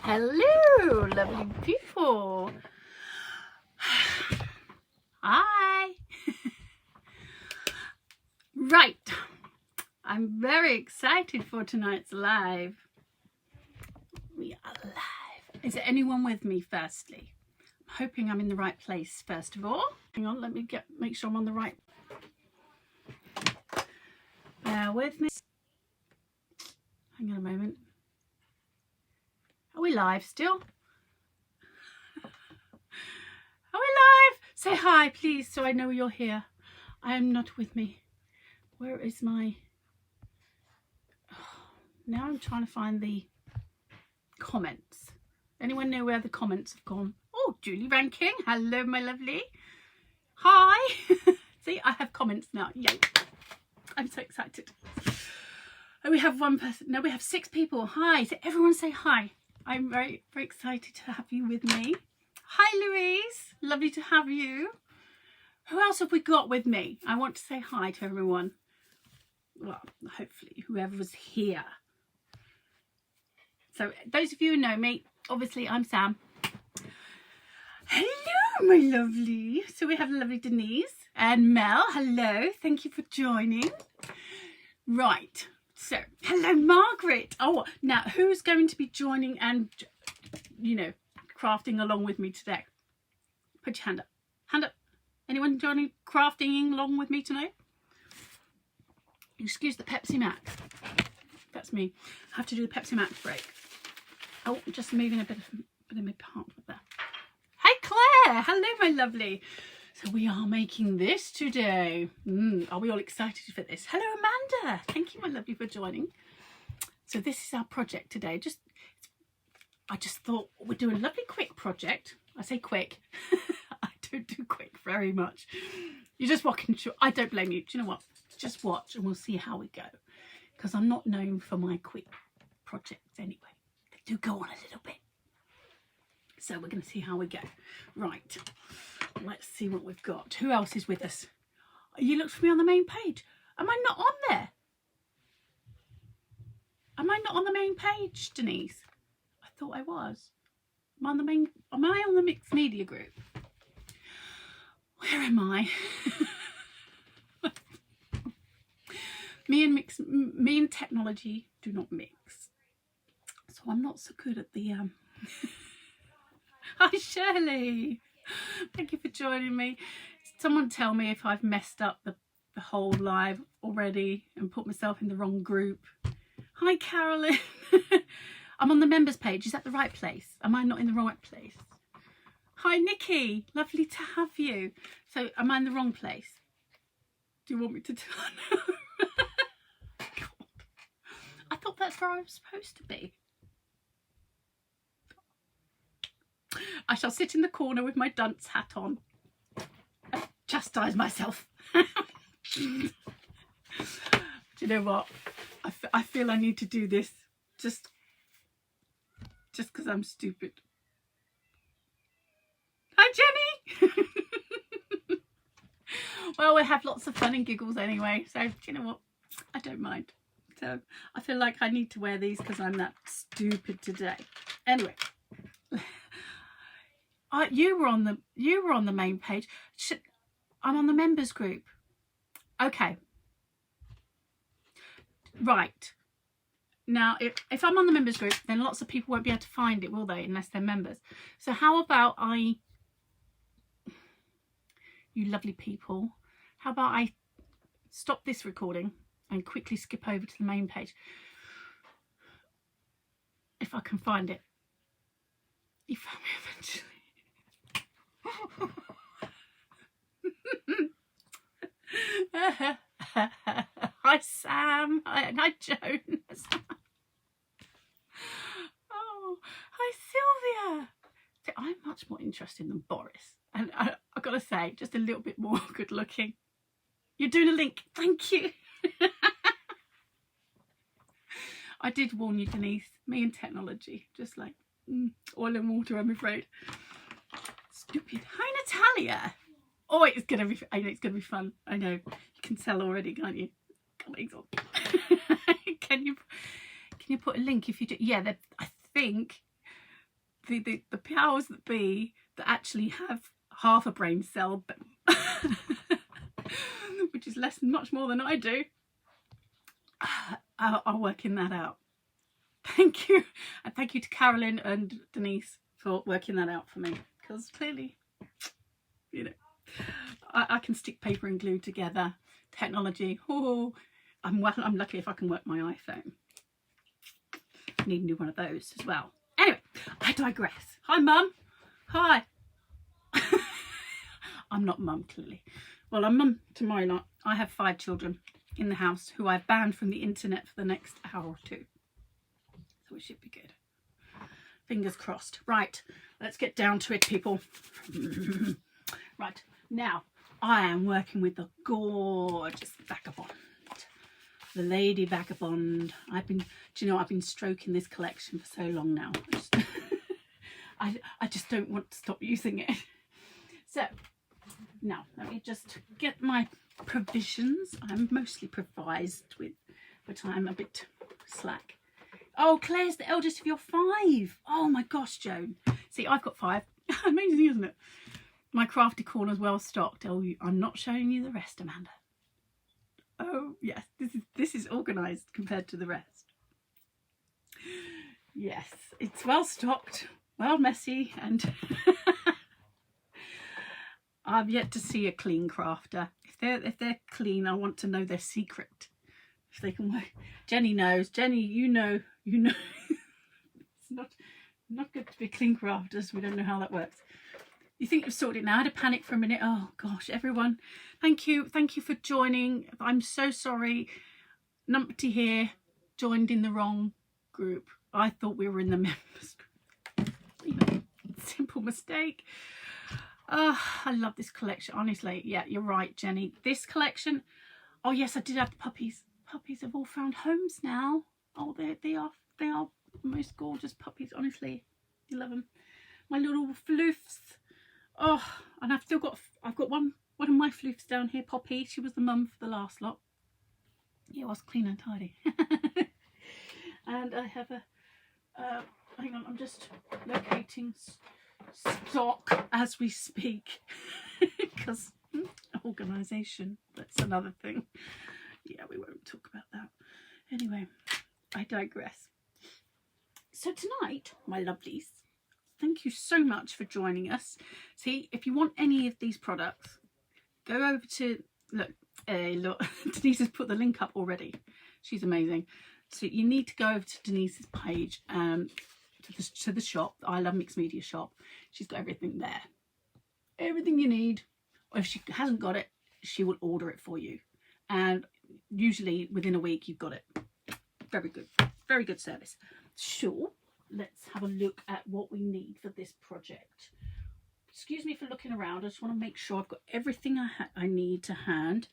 Hello, lovely people. Hi. Right. I'm very excited for tonight's live. We are live. Is there anyone with me firstly? I'm hoping I'm in the right place first of all. Hang on, let me make sure I'm on the right. Bear with me. Hang on a moment. Are we live still? Are we live? Say hi, please, so I know you're here. I am not with me. Where is my... Oh, now I'm trying to find the comments. Anyone know where the comments have gone? Oh, Julie Ranking. Hello, my lovely. Hi. See, I have comments now. Yay. I'm so excited. Oh, we have one person. No, we have 6 people. Hi. So everyone say hi. I'm very, very excited to have you with me. Hi, Louise. Lovely to have you. Who else have we got with me? I want to say hi to everyone. Well, hopefully whoever was here. So those of you who know me, obviously I'm Sam. Hello, my lovely. So we have lovely Denise and Mel. Hello. Thank you for joining. Right. So, hello, Margaret. Oh, now who's going to be joining and, you know, crafting along with me today? Put your hand up. Hand up. Anyone joining crafting along with me tonight? Excuse the Pepsi Max. That's me. I have to do the Pepsi Max break. Oh, just moving a bit of my part there. Hey, Claire. Hello, my lovely. So we are making this today. Are we all excited for this? Hello, Amanda. Thank you, my lovely, for joining. So this is our project today. I just thought we'd do a lovely quick project. I say quick. I don't do quick very much. You're just walking through. I don't blame you. Do you know what? Just watch and we'll see how we go. Because I'm not known for my quick projects anyway. They do go on a little bit. So we're going to see how we go. Right. Let's see what we've got. Who else is with us? You looked for me on the main page. Am I not on there? Am I not on the main page, Denise? I thought I was. Am I on the mixed media group? Where am I? Me and technology do not mix. So I'm not so good at the Hi, Shirley. Thank you for joining me. Someone tell me if I've messed up the whole live already and put myself in the wrong group. Hi, Carolyn. I'm on the members page. Is that the right place? Am I not in the right place? Hi, Nikki. Lovely to have you. So am I in the wrong place? Do you want me to tell? God. I thought that's where I was supposed to be. I shall sit in the corner with my dunce hat on and chastise myself. Do you know what? I feel I need to do this just because I'm stupid. Hi, Jenny. Well, we have lots of fun and giggles anyway, so do you know what? I don't mind. So I feel like I need to wear these because I'm that stupid today. Anyway. You were on the main page. I'm on the members group. Okay. Right. Now, if I'm on the members group, then lots of people won't be able to find it, will they? Unless they're members. So how about you lovely people, how about I stop this recording and quickly skip over to the main page? If I can find it. You found me eventually. Hi, Sam. Hi, Joan. Oh, hi, Sylvia. So I'm much more interesting than Boris, and I've got to say, just a little bit more good looking. You're doing a link. Thank you. I did warn you, Denise. Me and technology, just like oil and water, I'm afraid. Stupid. Hi, Natalia. Oh, it's gonna be. I know it's gonna be fun. I know. You can tell already, can't you? Can you put a link if you do? Yeah, I think the powers that be that actually have half a brain cell, but which is much more than I do, are working that out. Thank you. And thank you to Carolyn and Denise for working that out for me, because clearly, you know, I can stick paper and glue together. Technology, oh, I'm lucky if I can work my iPhone. I need a new one of those as well. Anyway, I digress. Hi, Mum. Hi. I'm not Mum, clearly. Well, I'm Mum to mine. I have 5 children in the house who I've banned from the internet for the next hour or 2. So it should be good. Fingers crossed. Right, let's get down to it, people. Right, now I am working with the gorgeous Vagabond. The Lady Vagabond. Do you know, I've been stroking this collection for so long now. I just don't want to stop using it. So now let me just get my provisions. I'm mostly provised with, but I'm a bit slack. Oh, Claire's the eldest of your 5. Oh my gosh, Joan. See, I've got 5. Amazing, isn't it? My crafty corner's well stocked. Oh, I'm not showing you the rest, Amanda. Oh yes, this is organised compared to the rest. Yes, it's well stocked, well messy, and I've yet to see a clean crafter. If they're clean, I want to know their secret. If they can work. Jenny knows. Jenny, you know. It's not good to be clean crafters. We don't know how that works. You think you've sorted it now? I had a panic for a minute. Oh gosh, everyone, thank you for joining. I'm so sorry. Numpty here joined in the wrong group. I thought we were in the members group. Simple mistake. I love this collection, honestly. Yeah, you're right, Jenny. This collection. Oh yes, I did have the puppies. Puppies have all found homes now. Oh, they are the most gorgeous puppies. Honestly, you love them. My little floofs. Oh, and I've got one of my floofs down here, Poppy. She was the mum for the last lot. Yeah, I was clean and tidy. And I have a hang on, I'm just locating stock as we speak, because organisation, that's another thing. Yeah, we won't talk about that. Anyway, I digress. So tonight, my lovelies, thank you so much for joining us. See, if you want any of these products, go over to, look, Denise has put the link up already. She's amazing. So you need to go over to Denise's page, to the shop, I Love Mixed Media shop. She's got everything there. Everything you need. Or if she hasn't got it, she will order it for you. And usually within a week, you've got it. Very good. Very good service. Sure. Let's have a look at what we need for this project. Excuse me for looking around. I just want to make sure I've got everything I need to hand.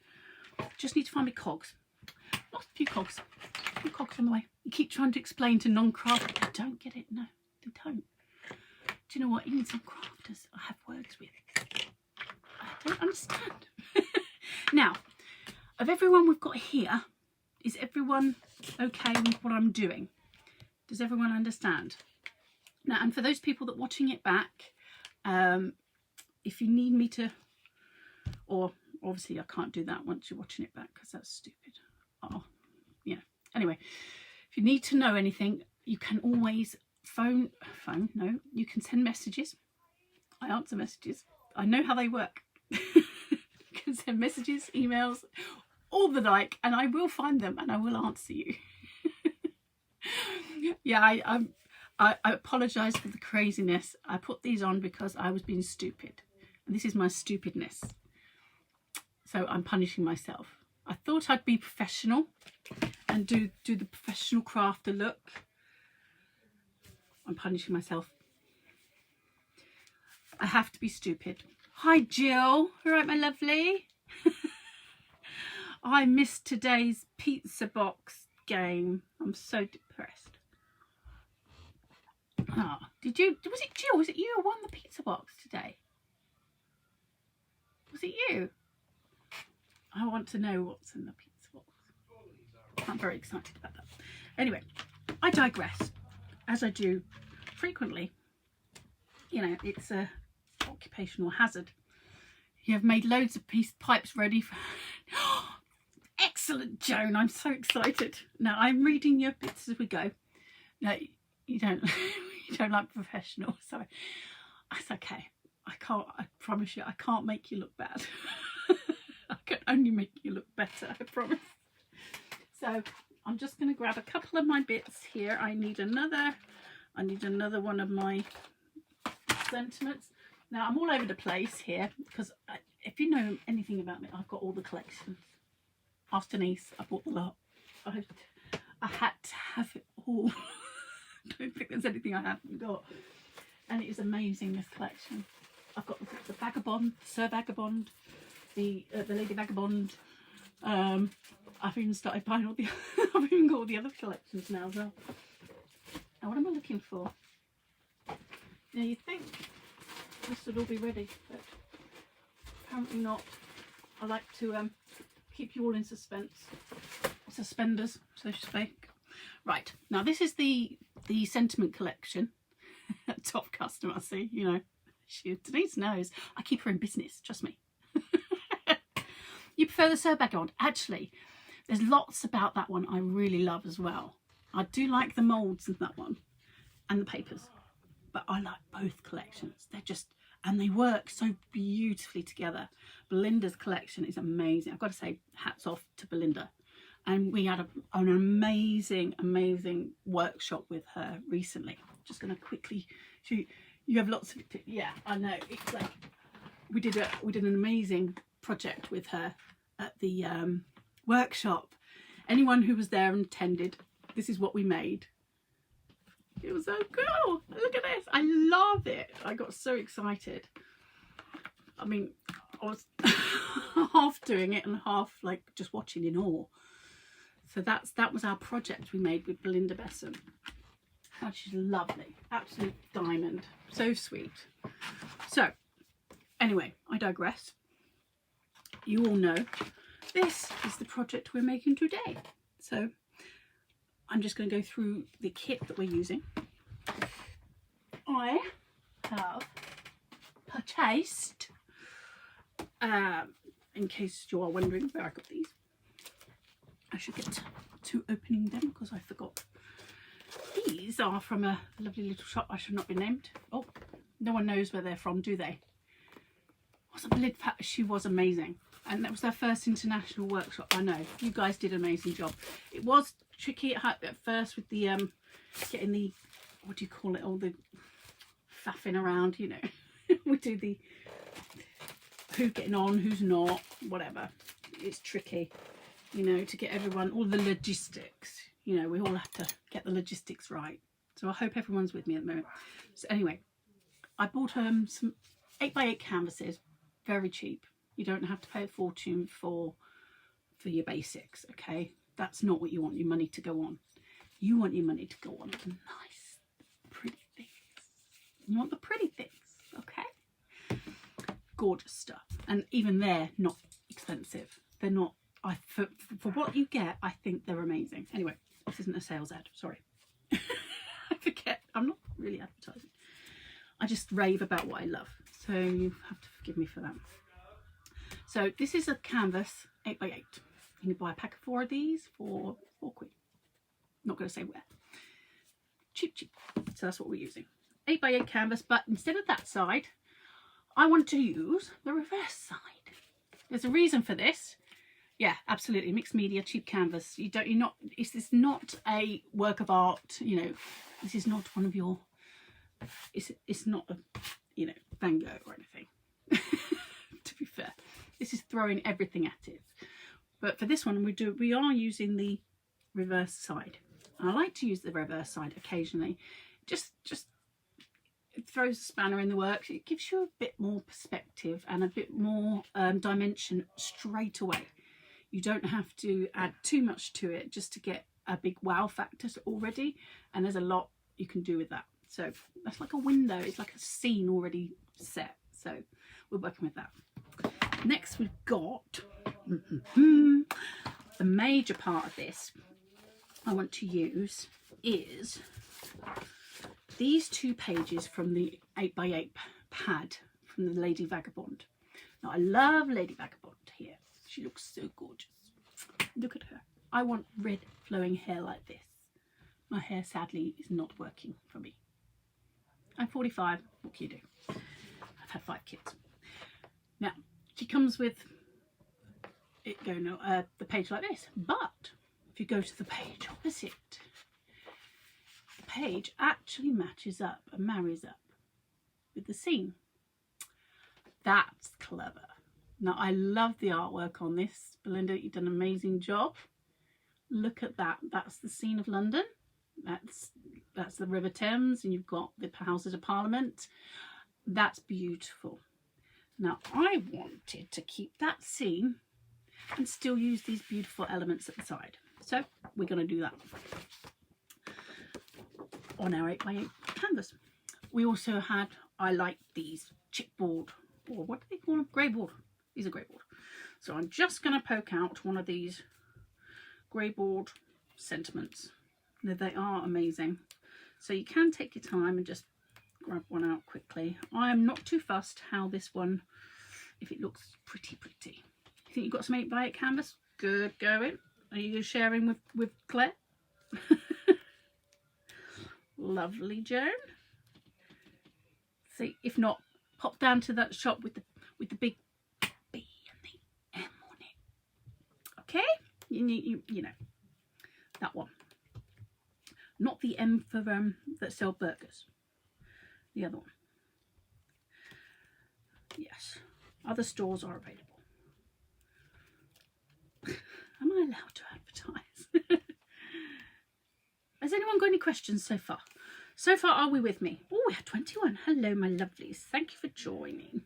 Just need to find my cogs. Lost a few cogs. A few cogs on the way. You keep trying to explain to non-crafters. They don't get it. No, they don't. Do you know what? Even some crafters I have words with, I don't understand. Now, of everyone we've got here, is everyone okay with what I'm doing? Does everyone understand? Now, and for those people that are watching it back, if you need me to, or obviously I can't do that once you're watching it back because that's stupid. Oh, yeah. Anyway, if you need to know anything, you can always no, you can send messages. I answer messages. I know how they work. You can send messages, emails, all the like, and I will find them and I will answer you. Yeah, I apologise for the craziness. I put these on because I was being stupid. And this is my stupidness. So I'm punishing myself. I thought I'd be professional and do the professional crafter look. I'm punishing myself. I have to be stupid. Hi, Jill. All right, my lovely? I missed today's pizza box game. I'm so depressed. Oh, was it Jill? Was it you who won the pizza box today? Was it you? I want to know what's in the pizza box. I'm very excited about that. Anyway, I digress, as I do frequently. you know, it's a occupational hazard. You have made loads of pipes ready for... Excellent, Joan. I'm so excited. Now, I'm reading your bits as we go. No, you don't you don't like professional, so that's okay. I promise you, I can't make you look bad. I can only make you look better, I promise. So I'm just going to grab a couple of my bits here. I need another one of my sentiments. Now I'm all over the place here because if you know anything about me, I've got all the collections. Ask Denise, I bought the lot. I had to have it all. I don't think there's anything I haven't got. And it is amazing, this collection. I've got the Vagabond, Sir Vagabond, the Lady Vagabond. I've even started buying all the I've even got all the other collections now as well. Now what am I looking for? Now you'd think this would all be ready, but apparently not. I like to keep you all in suspense. Suspenders, so to speak. Right, now this is the sentiment collection. Top customer, see, you know. Denise knows. I keep her in business, trust me. You prefer the Sir Vagabond? Actually, there's lots about that one I really love as well. I do like the moulds in that one and the papers, but I like both collections. They're just, and they work so beautifully together. Belinda's collection is amazing. I've got to say, hats off to Belinda. And we had an amazing workshop with her recently. Just going to quickly show you. You have lots of, yeah, I know. It's like we did an amazing project with her at the workshop. Anyone who was there and attended, this is what we made. It was so cool. Look at this. I love it. I got so excited. I mean, I was half doing it and half like just watching in awe. So that was our project we made with Belinda Besson. Oh, she's lovely, absolute diamond, so sweet. So anyway, I digress. You all know this is the project we're making today. So I'm just going to go through the kit that we're using. I have purchased, in case you are wondering where I got these, I should get to opening them because I forgot. These are from a lovely little shop I should not be named. Oh, no one knows where they're from, do they? She was amazing. And that was their first international workshop. I know, you guys did an amazing job. It was tricky at first with the, getting the, what do you call it, all the faffing around, you know. We do the, who's getting on, who's not, whatever. It's tricky, you know, to get everyone, all the logistics. You know, we all have to get the logistics right. So I hope everyone's with me at the moment. So anyway, I bought some 8x8 canvases, very cheap. You don't have to pay a fortune for your basics, okay? That's not what you want your money to go on. You want your money to go on nice, pretty things. You want the pretty things, okay? Gorgeous stuff. And even they're not expensive. They're not, for what you get, I think they're amazing. Anyway, this isn't a sales ad, sorry. I forget, I'm not really advertising. I just rave about what I love. So you have to forgive me for that. So this is a canvas 8x8. You can buy a pack of 4 of these for £4. Not going to say where. Cheap. So that's what we're using. 8x8 canvas, but instead of that side, I want to use the reverse side. There's a reason for this. Yeah, absolutely. Mixed media, cheap canvas. This is not a work of art, you know. This is not one of your, it's not a, you know, Van Gogh or anything. To be fair, this is throwing everything at it. But for this one, we are using the reverse side. And I like to use the reverse side occasionally. Just it throws a spanner in the works. It gives you a bit more perspective and a bit more dimension straight away. You don't have to add too much to it just to get a big wow factor already. And there's a lot you can do with that. So that's like a window. It's like a scene already set. So we're working with that. Next we've got the major part of this I want to use is these 2 pages from the 8x8 pad from the Lady Vagabond. Now I love Lady Vagabond here. She looks so gorgeous. Look at her. I want red flowing hair like this. My hair sadly is not working for me. I'm 45. What can you do? I've had 5 kids. Now she comes with it going the page like this, but if you go to the page opposite, the page actually matches up and marries up with the scene. That's clever. Now I love the artwork on this. Belinda, you've done an amazing job. Look at that. That's the scene of London. That's the River Thames, and you've got the Houses of Parliament. That's beautiful. Now I wanted to keep that scene and still use these beautiful elements at the side. So we're going to do that on our 8x8 canvas. We also had, I like these chipboard, or what do they call them? Grey board. These are grey board. So I'm just going to poke out one of these grey board sentiments. Now, they are amazing. So you can take your time and just grab one out quickly. I am not too fussed how this one, if it looks pretty. You think you've got some 8x8 canvas? Good going. Are you sharing with Claire? Lovely, Joan. See, if not, pop down to that shop with the big B and the M on it. Okay? You know that one. Not the M for that sell burgers. The other one. Yes. Other stores are available. Am I allowed to advertise? Has anyone got any questions so far? So far, are we with me? Oh, we had 21. Hello, my lovelies. Thank you for joining.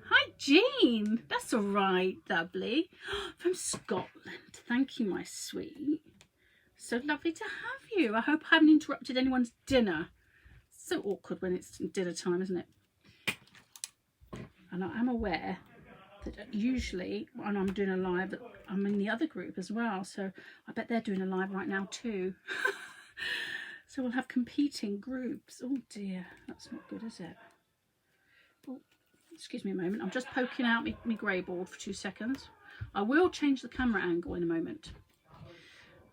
Hi, Jean. That's all right, lovely. From Scotland. Thank you, my sweet. So lovely to have you. I hope I haven't interrupted anyone's dinner. So awkward when it's dinner time, isn't it? And I am aware that usually when I'm doing a live, I'm in the other group as well. So I bet they're doing a live right now too. So we'll have competing groups. Oh dear, that's not good, is it? Oh, excuse me a moment. I'm just poking out my grey board for 2 seconds. I will change the camera angle in a moment.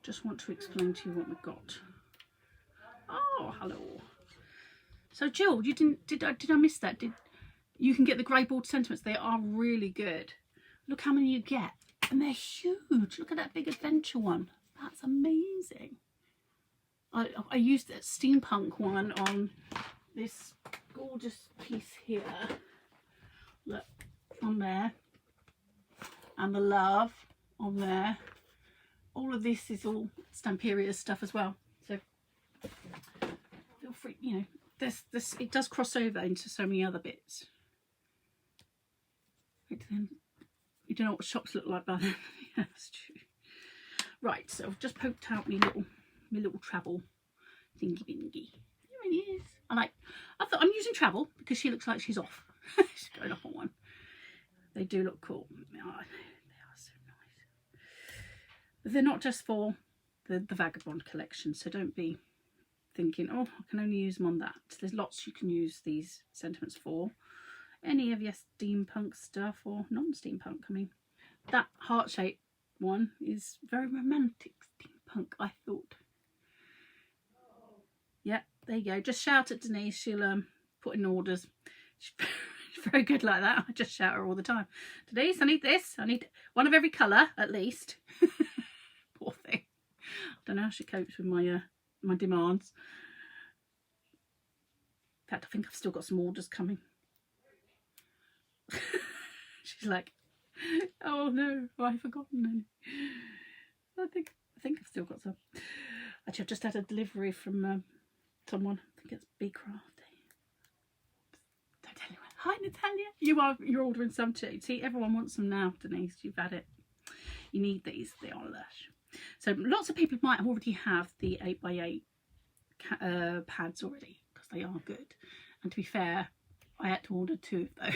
Just want to explain to you what we've got. Oh, hello. So Jill, you did I miss that? You can get the grey board sentiments. They are really good. Look how many you get, and they're huge. Look at that big adventure one. That's amazing. I used that steampunk one on this gorgeous piece here. Look, on there. And the love on there. All of this is all Stamperia stuff as well. So feel free, you know, it does cross over into so many other bits. You don't know what shops look like by then. Yeah, that's true. Right, so I've just poked out my little travel thingy bingy. There it is. I thought I'm using travel because she looks like she's off. She's going off on one. They do look cool. Oh, they are so nice. But they're not just for the Vagabond collection, so don't be thinking, oh, I can only use them on that. There's lots you can use these sentiments for. Any of your steampunk stuff or non-steampunk. I mean, that heart-shaped one is very romantic steampunk, I thought. Yeah, there you go. Just shout at Denise. She'll put in orders. She's very good like that. I just shout her all the time. Denise, I need this. I need one of every colour at least. Poor thing. I don't know how she copes with my my demands. In fact, I think I've still got some orders coming. She's like, oh no, have I forgotten any? I think I've still got some. Actually, I've just had a delivery from someone. I think it's Bee Crafty. Don't tell anyone. Hi Natalia. You're ordering some too. See, everyone wants them now, Denise. You've had it. You need these. They are lush. So lots of people might already have the 8x8 pads already because they are good. And to be fair, I had to order 2 of those,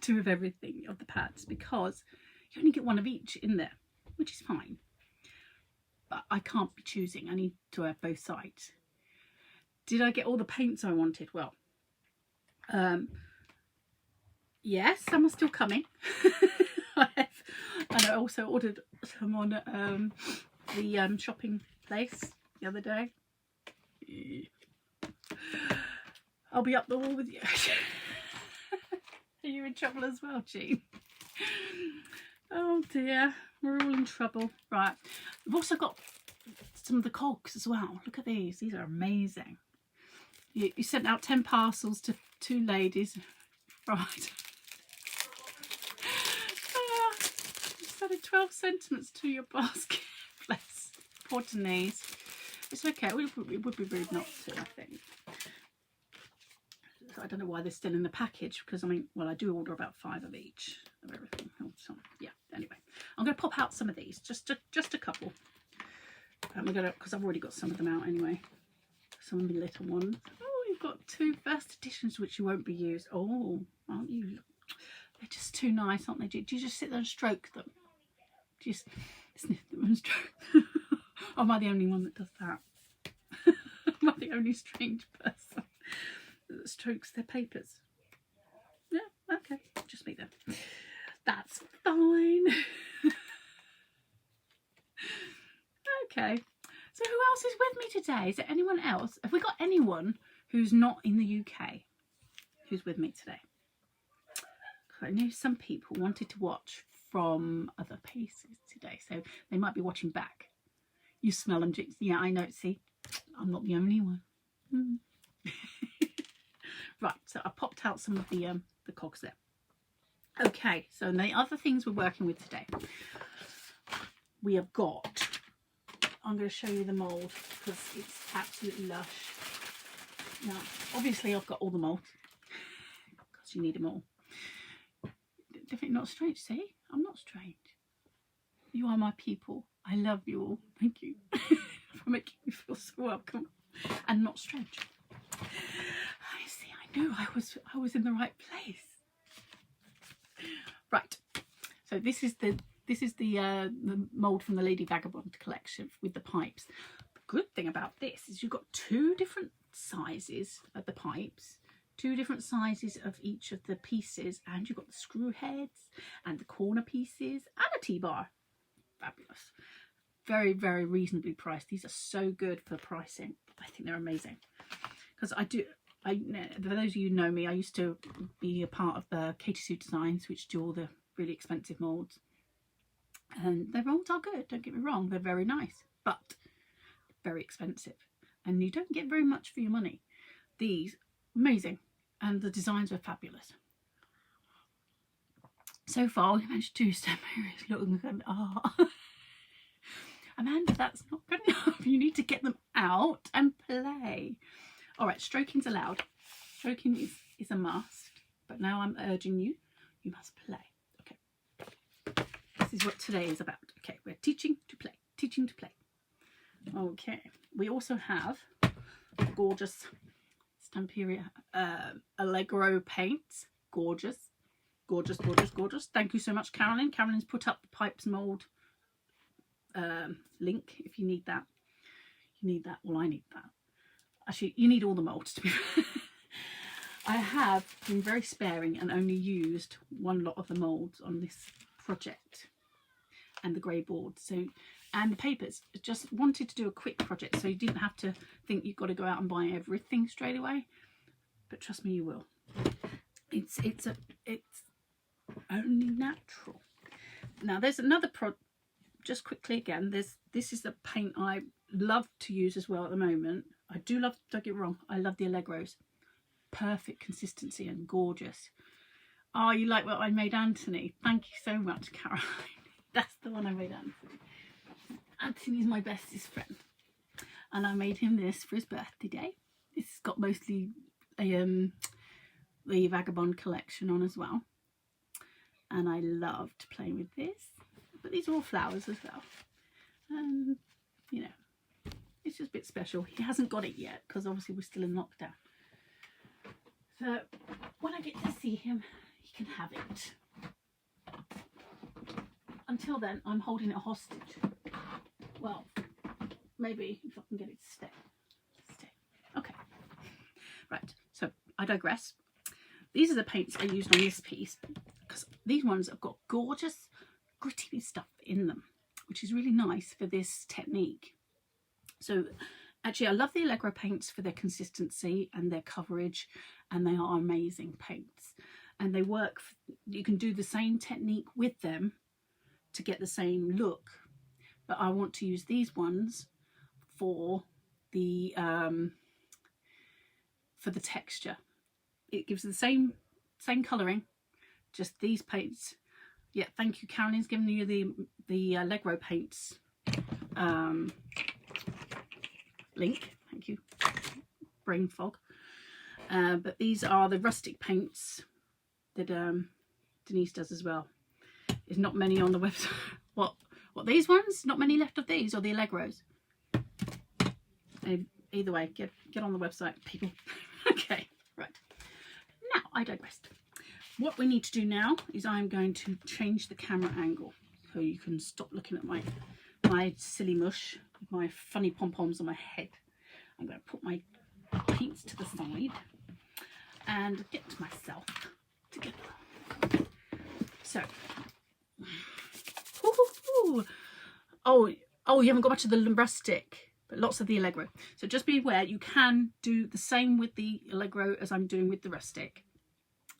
2 of everything of the pads, because you only get 1 of each in there, which is fine. But I can't be choosing. I need to have both sides. Did I get all the paints I wanted? Well, yes, some are still coming. And I also ordered some on the shopping place the other day. I'll be up the wall with you. Are you in trouble as well, Jean? Oh dear, we're all in trouble. Right, I've also got some of the cogs as well. Look at these. These are amazing. You sent out 10 parcels to 2 ladies. Right. Just added 12 sentiments to your basket. Bless. Poor Denise. It's okay. It would be rude not to, I think. So I don't know why they're still in the package, because I mean, well, I do order about 5 of each of everything. So, yeah. Anyway, I'm going to pop out some of these, just a couple. We're gonna, because I've already got some of them out anyway. Some of the little ones. Oh, you've got 2 first editions which you won't be used. Oh, aren't you? They're just too nice, aren't they? Do you just sit there and stroke them? Do you just sniff them and stroke them? Or am I the only one that does that? Am I the only strange person that strokes their papers? Yeah, okay, just me then. That's fine. Okay, so who else is with me today? Is there anyone else? Have we got anyone who's not in the UK who's with me today? I know some people wanted to watch from other places today, so they might be watching back. You smell them, Jinx. Yeah, I know. See, I'm not the only one. Right, so I popped out some of the cogs there. Okay, so the other things we're working with today, we have got. I'm going to show you the mould because it's absolutely lush. Now, obviously, I've got all the mould because you need them all. Definitely not strange. See, I'm not strange. You are my people. I love you all. Thank you for making me feel so welcome and not strange. I see. I knew I was in the right place. Right. So this is the mould from the Lady Vagabond collection with the pipes. The good thing about this is you've got 2 different sizes of the pipes, 2 different sizes of each of the pieces, and you've got the screw heads and the corner pieces and a T-bar. Fabulous. Very, very reasonably priced. These are so good for pricing. I think they're amazing. Because for those of you who know me, I used to be a part of the Katie Sue Designs, which do all the really expensive moulds. And their molds are good, don't get me wrong, they're very nice, but very expensive. And you don't get very much for your money. These, amazing. And the designs were fabulous. So far, we managed to do some areas looking at art. Amanda, that's not good enough. You need to get them out and play. All right, stroking's allowed. Stroking is a must. But now I'm urging you, you must play. Okay. This is what today is about. Okay, we're teaching to play. Teaching to play. Okay. We also have gorgeous Stamperia Allegro paints. Gorgeous. Gorgeous, gorgeous, gorgeous. Thank you so much, Carolyn. Carolyn's put up the pipes mould link if you need that. You need that. Well, I need that. Actually, you need all the moulds to be fair. I have been very sparing and only used one lot of the moulds on this project and the grey board. So, and the papers. Just wanted to do a quick project so you didn't have to think you've got to go out and buy everything straight away. But trust me, you will. It's only natural. Now there's another just quickly again, this is the paint I love to use as well at the moment. I do love, don't get me wrong, I love the Allegros. Perfect consistency and gorgeous. Oh, you like what I made Anthony? Thank you so much, Caroline. That's the one I made Anthony. Anthony's my bestest friend. And I made him this for his birthday day. This has got mostly the Vagabond collection on as well. And I loved playing with this. But these are all flowers as well. And, you know, it's just a bit special. He hasn't got it yet because obviously we're still in lockdown. So when I get to see him, he can have it. Until then, I'm holding it hostage. Well, maybe if I can get it to stay. Okay. Right, so I digress. These are the paints I used on this piece because these ones have got gorgeous gritty stuff in them, which is really nice for this technique. So actually I love the Allegro paints for their consistency and their coverage, and they are amazing paints, and they work. You can do the same technique with them to get the same look, but I want to use these ones for the texture. It gives the same colouring, just these paints. Yeah, thank you, Caroline's giving you the Allegro paints link. Thank you, brain fog. But these are the rustic paints that Denise does as well. There's not many on the website. What these ones? Not many left of these, or the Allegros. Either way, get on the website, people. Okay, right. Now I digressed. What we need to do now is I'm going to change the camera angle so you can stop looking at my silly mush, my funny pom-poms on my head. I'm going to put my paints to the side and get myself together. So, oh, you haven't got much of the rustic, but lots of the Allegro. So just be aware, you can do the same with the Allegro as I'm doing with the rustic.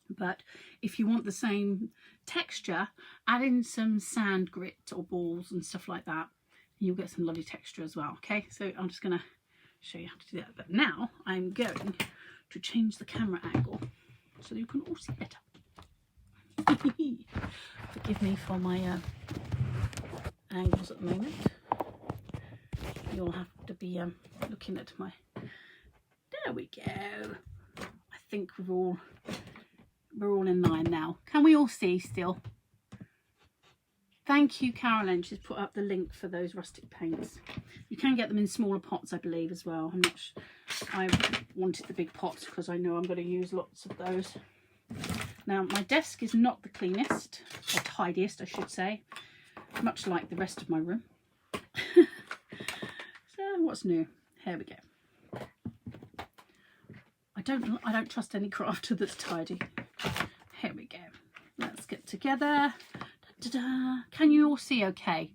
But if you want the same texture, add in some sand grit or balls and stuff like that, and you'll get some lovely texture as well. Okay, so I'm just going to show you how to do that. But now I'm going to change the camera angle so you can all see better. Forgive me for my angles at the moment. You'll have to be looking at my... There we go. I think we're all in line now. Can we all see still? Thank you, Caroline. She's put up the link for those rustic paints. You can get them in smaller pots, I believe, as well. I'm not sure. I wanted the big pots because I know I'm going to use lots of those. Now, my desk is not the cleanest, or tidiest, I should say, much like the rest of my room. So, what's new? Here we go. I don't trust any crafter that's tidy. Here we go. Let's get together. Da, da, da. Can you all see okay?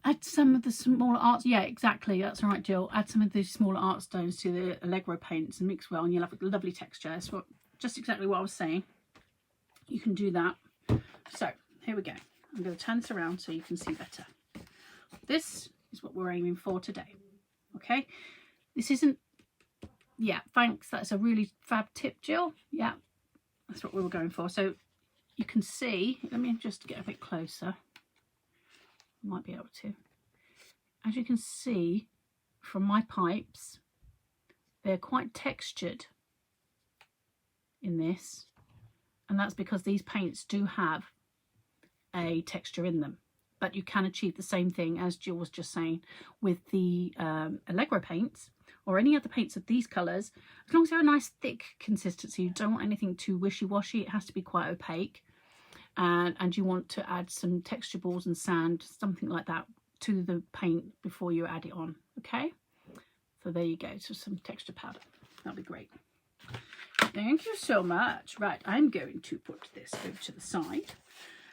Add some of the smaller arts. Yeah, exactly. That's right, Jill. Add some of these smaller art stones to the Allegro paints and mix well, and you'll have a lovely texture. That's just exactly what I was saying. You can do that. So here we go. I'm going to turn this around so you can see better. This is what we're aiming for today. Okay. This isn't. Yeah, thanks. That's a really fab tip, Jill. Yeah, that's what we were going for. So you can see, let me just get a bit closer. Might be able to. As you can see from my pipes, they're quite textured in this. And that's because these paints do have a texture in them. But you can achieve the same thing, as Jill was just saying, with the Allegro paints or any other paints of these colours. As long as they're a nice thick consistency, you don't want anything too wishy-washy. It has to be quite opaque. And you want to add some texture balls and sand, something like that, to the paint before you add it on. Okay? So there you go. So some texture powder. That'll be great. Thank you so much. Right, I'm going to put this over to the side.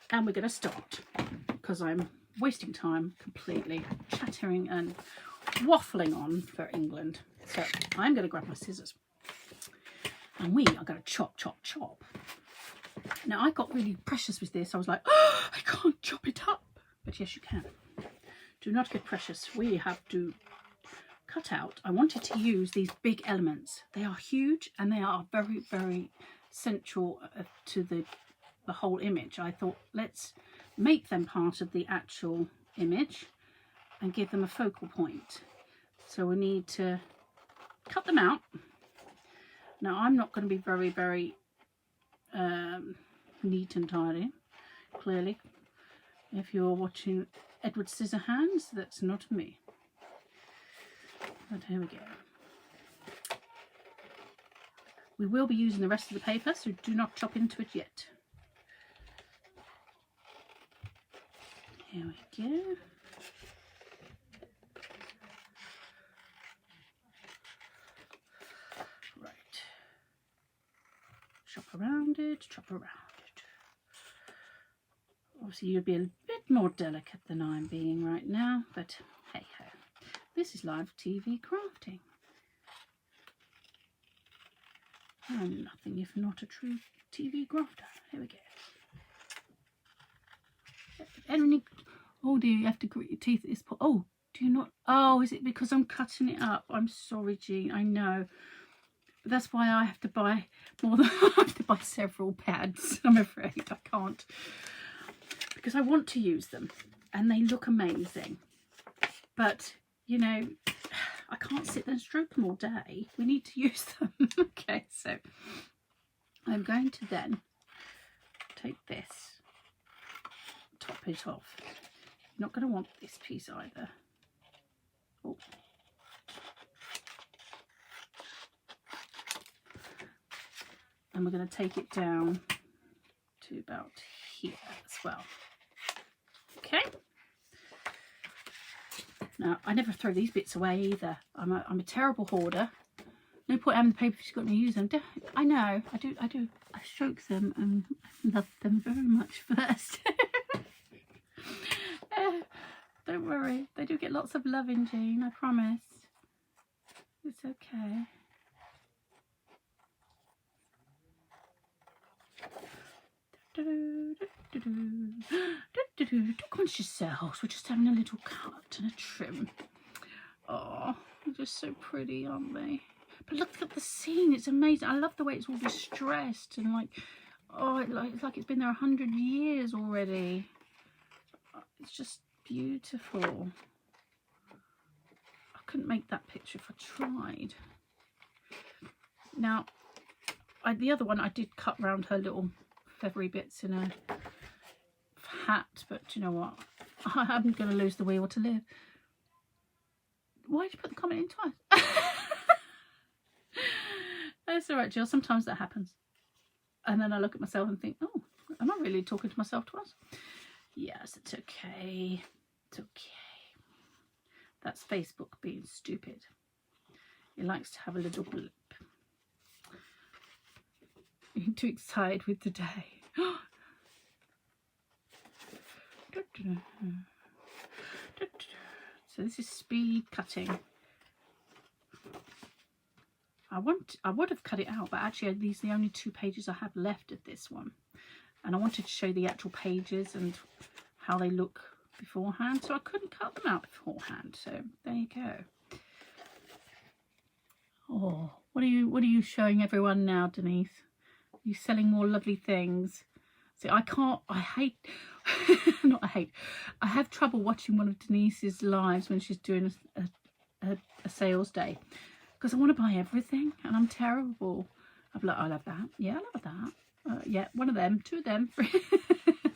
And we're going to start, because I'm wasting time completely chattering and waffling on for England. So I'm going to grab my scissors and we are going to chop, chop, chop. Now I got really precious with this. I was like, oh, I can't chop it up. But yes, you can. Do not get precious. We have to cut out. I wanted to use these big elements. They are huge and they are very, very central to the whole image. I thought, let's make them part of the actual image and give them a focal point. So we need to cut them out. Now I'm not going to be very, very neat and tidy, clearly. If you're watching Edward Scissorhands, that's not me. But here we go. We will be using the rest of the paper, so do not chop into it yet. Here we go. Right. chop around it, chop around it. Obviously you'd be a bit more delicate than I'm being right now, but hey ho. This is live TV crafting. I'm nothing if not a true TV grafter. Here we go. Oh dear, you have to grit your teeth at this point. Oh, do you not? Oh, is it because I'm cutting it up? I'm sorry, Jean, I know. But that's why I have to buy more than I have to buy several pads. I'm afraid I can't. Because I want to use them and they look amazing. But, you know, I can't sit there and stroke them all day. We need to use them. Okay, so I'm going to then take this, top it off. You're not going to want this piece either. Oh. And we're going to take it down to about here as well. Okay. Now, I never throw these bits away either. I'm a terrible hoarder. No point having the paper if you've got to use them. I know, I do. I stroke them and love them very much first. Don't worry, they do get lots of loving, Jean, I promise. It's okay. Don't quench yourselves. We're just having a little cut and a trim. Oh, they're just so pretty, aren't they? But look at the scene. It's amazing. I love the way it's all distressed and like, oh, it's like it's been there 100 years already. It's just beautiful. I couldn't make that picture if I tried. Now, the other one I did cut round her little feathery bits in a hat, but do you know what? I'm going to lose the will to live. Why did you put the comment in twice? It's alright, Jill. Sometimes that happens. And then I look at myself and think, oh, am I really talking to myself twice? Yes, it's okay. It's okay. That's Facebook being stupid. It likes to have a little blip. You're too excited with today. So this is speed cutting. I would have cut it out, but actually these are the only 2 pages I have left of this one. And I wanted to show the actual pages and how they look beforehand, so I couldn't cut them out beforehand. So there you go. Oh, what are you showing everyone now, Denise? Are you selling more lovely things? See, I hate, I have trouble watching one of Denise's lives when she's doing a sales day. Because I want to buy everything and I'm terrible. I'm like, I love that. Yeah, I love that. Yeah, one of them, 2 of them.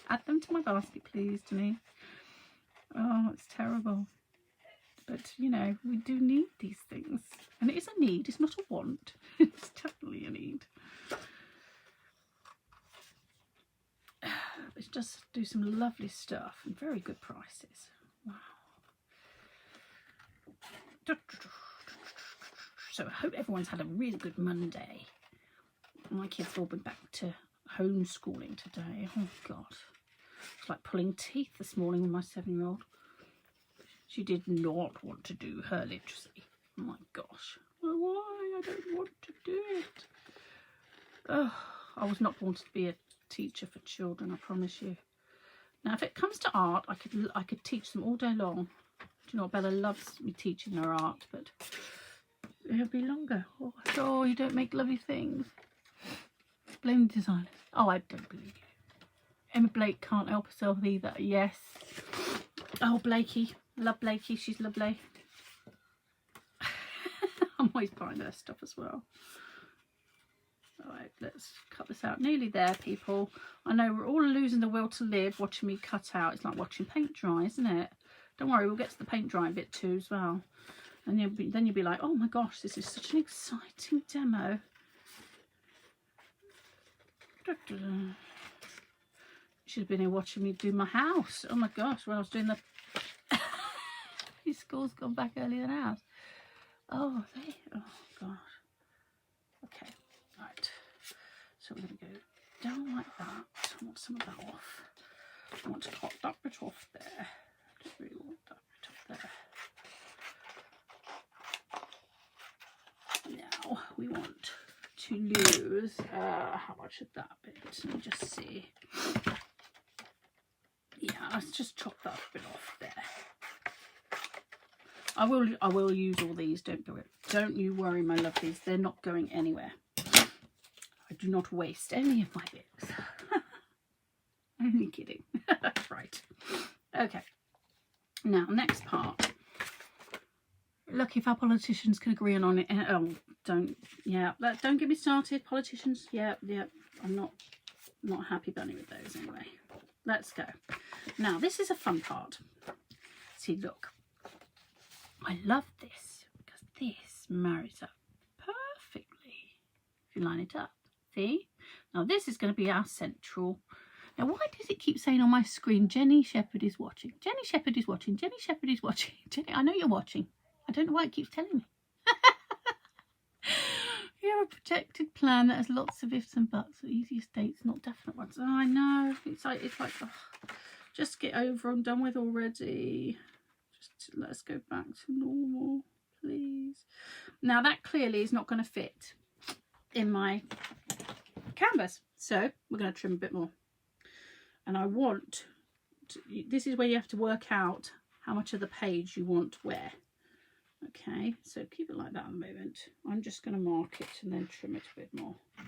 Add them to my basket, please, Denise. Oh, it's terrible. But, you know, we do need these things. And it is a need. It's not a want. It's definitely a need. Let's just do some lovely stuff and very good prices. Wow. So I hope everyone's had a really good Monday. My kids have all been back to homeschooling today. Oh God. It's like pulling teeth this morning with my 7-year-old. She did not want to do her literacy. Oh my gosh. Well, why? I don't want to do it. Oh, I was not born to be a teacher for children, I promise you. Now if it comes to art, I could teach them all day long. Do you know what? Bella loves me teaching her art, but it'll be longer. Oh, you don't make lovely things. Blame the designers. Oh, I don't believe you. Emma Blake can't help herself either. Yes. Oh, Blakey. Love Blakey. She's lovely. I'm always buying her stuff as well. Alright, let's cut this out. Nearly there, people. I know we're all losing the will to live watching me cut out. It's like watching paint dry, isn't it? Don't worry, we'll get to the paint drying bit too as well. And then you'll be like, oh my gosh, this is such an exciting demo. You should have been here watching me do my house. Oh my gosh, when I was doing the... His school's gone back earlier than ours. Oh, oh gosh. Okay, right. So we're going don't like that. I want some of that off. I want to cut that bit off there. I don't really want that bit off there. Now we want to lose how much of that bit? Let me just see. Yeah, let's just chop that bit off there. I will use all these. Don't you worry, my lovelies. They're not going anywhere. I do not waste any of my bits. Only kidding. Right. Okay. Now, next part. Look, if our politicians can agree on it. Oh, don't get me started. Politicians. Yeah. I'm not happy bunny with those anyway. Let's go. Now, this is a fun part. See, look. I love this because this marries up perfectly. If you line it up. See? Now, this is going to be our central. Now, why does it keep saying on my screen, Jenny Shepherd is watching? Jenny Shepherd is watching. Jenny Shepherd is watching. Jenny, I know you're watching. I don't know why it keeps telling me. You have a protected plan that has lots of ifs and buts, easiest dates, not definite ones. Oh, I know. It's like oh, just get over and done with already. Just let's go back to normal, please. Now, that clearly is not going to fit in my canvas, so we're going to trim a bit more. And I want to, this is where you have to work out how much of the page you want where. Okay, so keep it like that at the moment. I'm just going to mark it and then trim it a bit more. I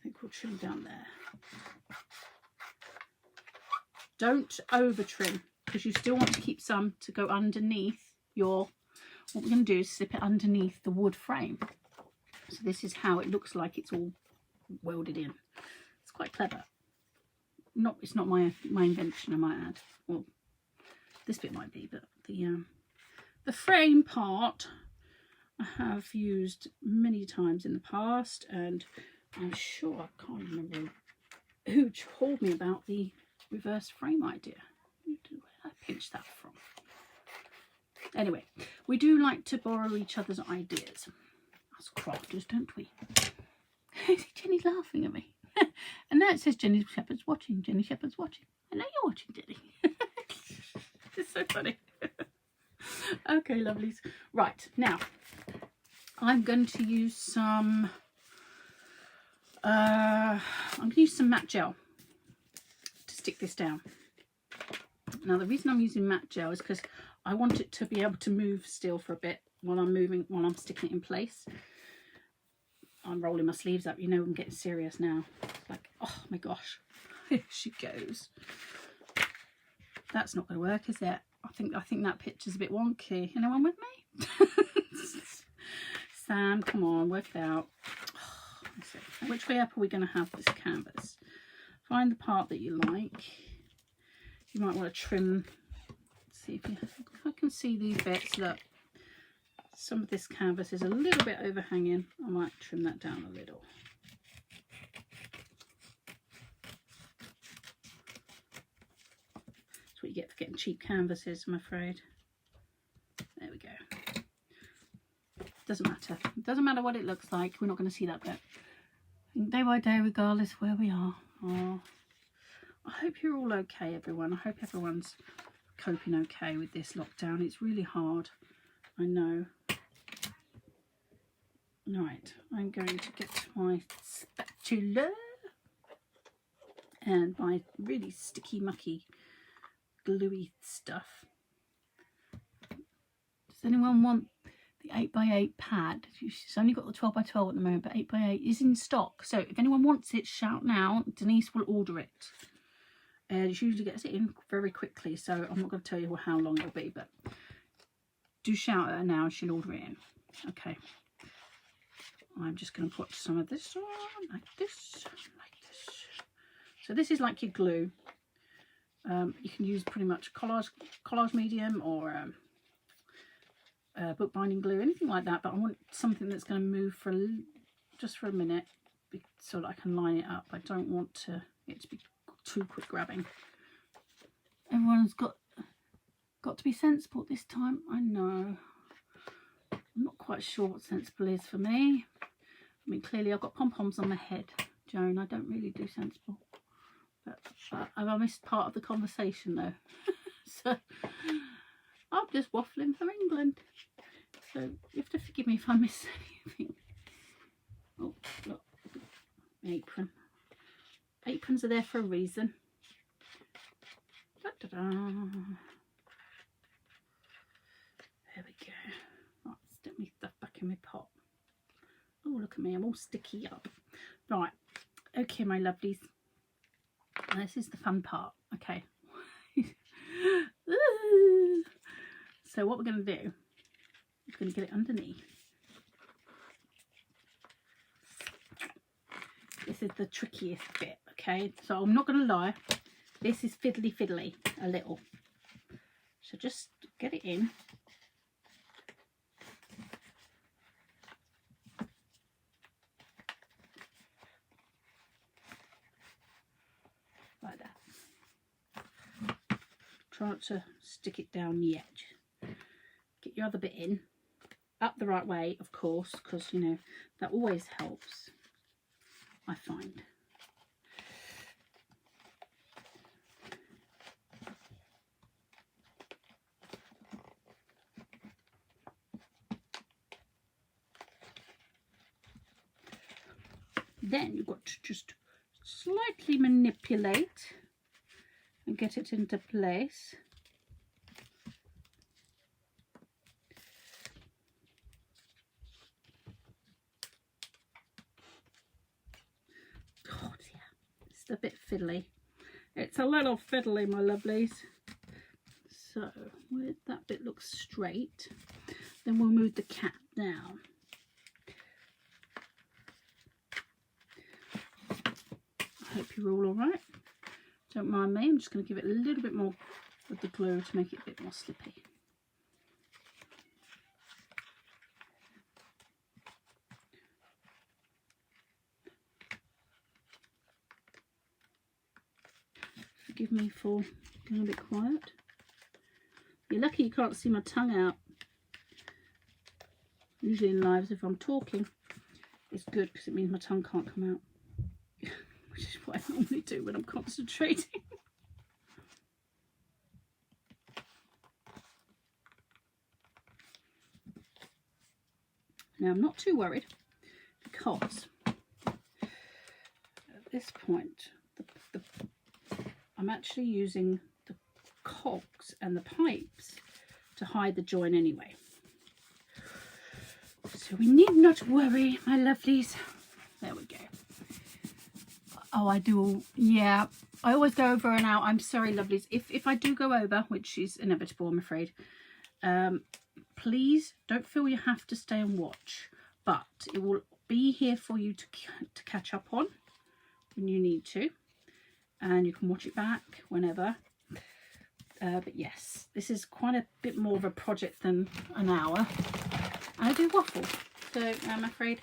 think we'll trim down there. Don't over trim, because you still want to keep some to go underneath your, what we're going to do is slip it underneath the wood frame. So this is how it looks like it's all welded in. It's quite clever. It's not my invention, I might add. Well, this bit might be, but the frame part I have used many times in the past, and I'm sure I can't remember who told me about the reverse frame idea. Where did I pinch that from? Anyway, we do like to borrow each other's ideas. Us crafters, don't we? Jenny's laughing at me. And now it says Jenny Shepherd's watching. Jenny Shepherd's watching. I know you're watching, Jenny. It's so funny. Okay, lovelies. Right, now I'm going to use some matte gel to stick this down. Now, the reason I'm using matte gel is because I want it to be able to move still for a bit while I'm sticking it in place. I'm rolling my sleeves up, you know, I'm getting serious now. Like, oh my gosh, here she goes. That's not going to work, is it? I think that picture's a bit wonky. Anyone with me? Sam, come on, work it out. Oh, let's see. Which way up are we going to have this canvas? Find the part that you like. You might want to trim. See if I can see these bits. Look, some of this canvas is a little bit overhanging. I might trim that down a little. That's what you get for getting cheap canvases, I'm afraid. There we go. Doesn't matter. It doesn't matter what it looks like. We're not going to see that bit. Day by day, regardless of where we are. Oh, I hope you're all okay, everyone. I hope everyone's coping okay with this lockdown. It's really hard. I know. Right, I'm going to get my spatula and my really sticky, mucky, gluey stuff. Does anyone want the 8x8 pad? It's only got the 12x12 at the moment, but 8x8 is in stock. So if anyone wants it, shout now. Denise will order it. And she usually gets it in very quickly, so I'm not going to tell you how long it'll be, but do shout at her now and she'll order it in. Okay. I'm just going to put some of this on, like this, like this. So this is like your glue. You can use pretty much collage medium or bookbinding glue, anything like that. But I want something that's going to move for just for a minute, so that I can line it up. I don't want it to be too quick grabbing. Everyone's got to be sensible this time. I know. I'm not quite sure what sensible is for me. I mean, clearly I've got pom-poms on my head. Joan. I don't really do sensible. But I missed part of the conversation though. So I'm just waffling for England. So you have to forgive me if I miss anything. Oh, look. Apron. Aprons are there for a reason. Da, da, da. There we go. Right, stick my stuff back in my pot. Oh, look at me, I'm all sticky up. Right, okay, my lovelies. This is the fun part. Okay. So what we're going to do, we're going to get it underneath. This is the trickiest bit, okay? So I'm not going to lie, this is fiddly a little. So just get it in. Like that. Try not to stick it down the edge. Get your other bit in. Up the right way, of course, because, you know, that always helps, I find. Then you've got to just slightly manipulate and get it into place. God, yeah, it's a bit fiddly. It's a little fiddly, my lovelies. So where that bit looks straight, then we'll move the cap down. I hope you're all right. Don't mind me, I'm just going to give it a little bit more of the glue to make it a bit more slippy. Forgive me for going a bit quiet. You're lucky you can't see my tongue out. Usually in lives, if I'm talking, it's good because it means my tongue can't come out. Which is what I normally do when I'm concentrating. Now I'm not too worried because at this point I'm actually using the cogs and the pipes to hide the join anyway. So we need not worry, my lovelies. There we go. Oh, I do, yeah. I always go over and out. I'm sorry, lovelies. If I do go over, which is inevitable, I'm afraid, please don't feel you have to stay and watch. But it will be here for you to catch up on when you need to. And you can watch it back whenever. But yes, this is quite a bit more of a project than an hour. And I do waffle. So I'm afraid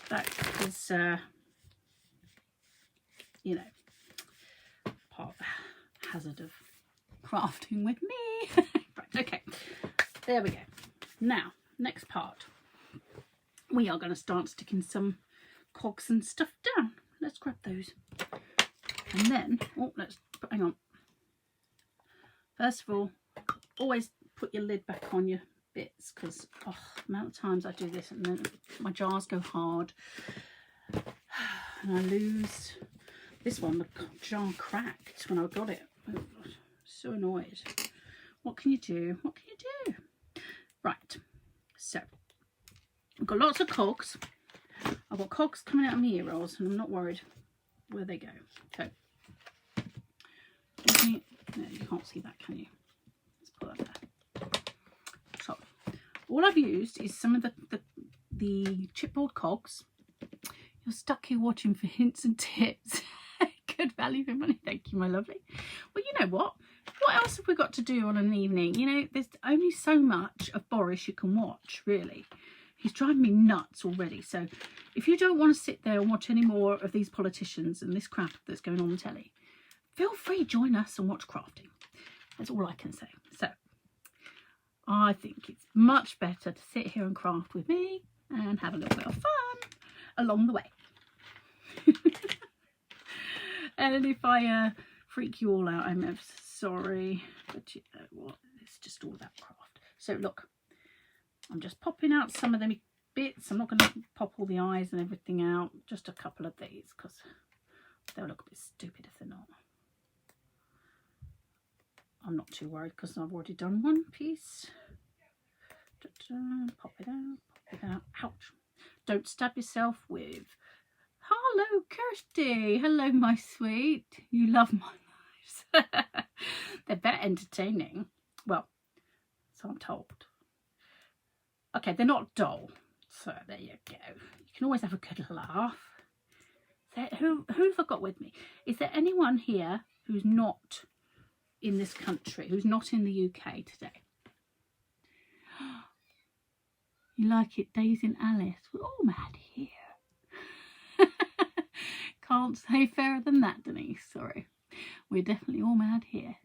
that is... you know, part of the hazard of crafting with me. Right, okay, there we go. Now, next part, we are going to start sticking some cogs and stuff down. Let's grab those. And then, oh, hang on. First of all, always put your lid back on your bits because the amount of times I do this and then my jars go hard and I lose... This one, the jar cracked when I got it. Oh, so annoyed. What can you do? What can you do? Right. So, I've got lots of cogs. I've got cogs coming out of my ear rolls, and I'm not worried where they go. So, no, you can't see that, can you? Let's put that there. So, all I've used is some of the chipboard cogs. You're stuck here watching for hints and tips. Good value for money. Thank you, my lovely. Well, you know what else have we got to do on an evening? You know, there's only so much of Boris you can watch, really. He's driving me nuts already. So if you don't want to sit there and watch any more of these politicians and this crap that's going on the telly, feel free to join us and watch crafting. That's all I can say. So I think it's much better to sit here and craft with me and have a little bit of fun along the way. And if I freak you all out, I'm ever so sorry. But you know what? It's just all that craft. So look, I'm just popping out some of them bits. I'm not going to pop all the eyes and everything out. Just a couple of these because they'll look a bit stupid if they're not. I'm not too worried because I've already done one piece. Pop it out, pop it out. Ouch. Don't stab yourself with. Hello, Kirsty. Hello, my sweet. You love my lives. They're very entertaining. Well, so I'm told. Okay, they're not dull. So there you go. You can always have a good laugh. Who have I got with me? Is there anyone here who's not in this country, who's not in the UK today? You like it, Daisy and Alice? We're all mad here. Can't say fairer than that, Denise. Sorry. We're definitely all mad here.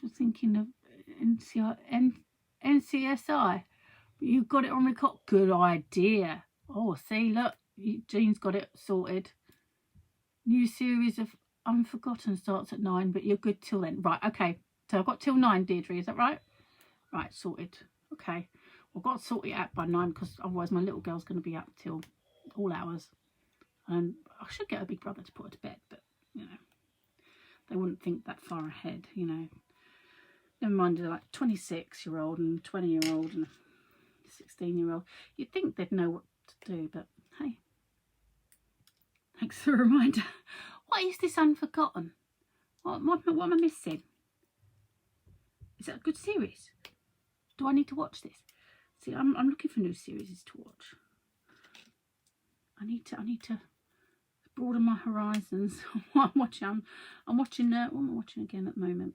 Just thinking of NCSI. You got it on record. Good idea. Oh, see, look. Jean's got it sorted. New series of Unforgotten starts at 9, but you're good till then. Right, okay. So I've got till 9, Deirdre. Is that right? Right, sorted. Okay. Well, I've got to sort it out by 9 because otherwise my little girl's going to be up till all hours. And I should get a big brother to put her to bed, but, you know, they wouldn't think that far ahead, you know. Never mind, they're like 26-year-old and 20-year-old and 16-year-old. You'd think they'd know what to do, but hey. Thanks for the reminder. What is this Unforgotten? What am I missing? Is that a good series? Do I need to watch this? See, I'm looking for new series to watch. I need to broaden my horizons. What I'm watching, what am I watching again at the moment?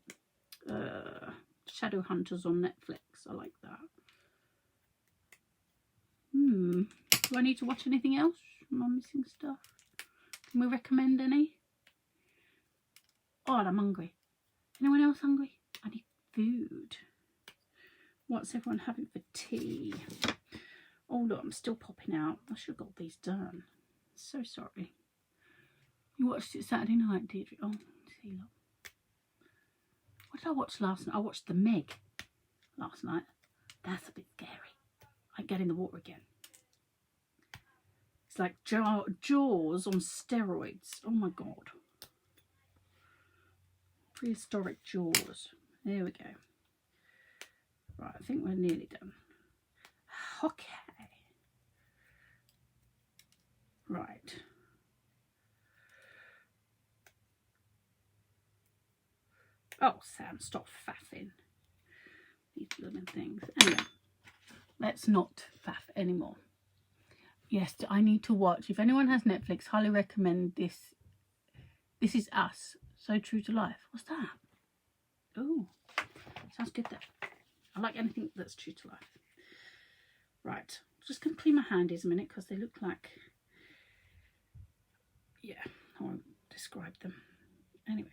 Shadowhunters on Netflix. I like that. Do I need to watch anything else? Am I missing stuff? Can we recommend any? Oh, I'm hungry. Anyone else hungry? I need food. What's everyone having for tea? Oh look, I'm still popping out. I should have got these done. So sorry. You watched it Saturday night, Deirdre? Oh, see, look. What did I watch last night? I watched The Meg last night. That's a bit scary. I get in the water again. It's like Jaws on steroids. Oh my God. Prehistoric Jaws. There we go. Right, I think we're nearly done. Okay. Right. Oh, Sam, stop faffing. These blooming things. Anyway, let's not faff anymore. Yes, I need to watch. If anyone has Netflix, highly recommend this. This Is Us. So True to Life. What's that? Oh, sounds good though. I like anything that's true to life. Right, just going to clean my handies a minute because they look like, yeah, I won't describe them. Anyway,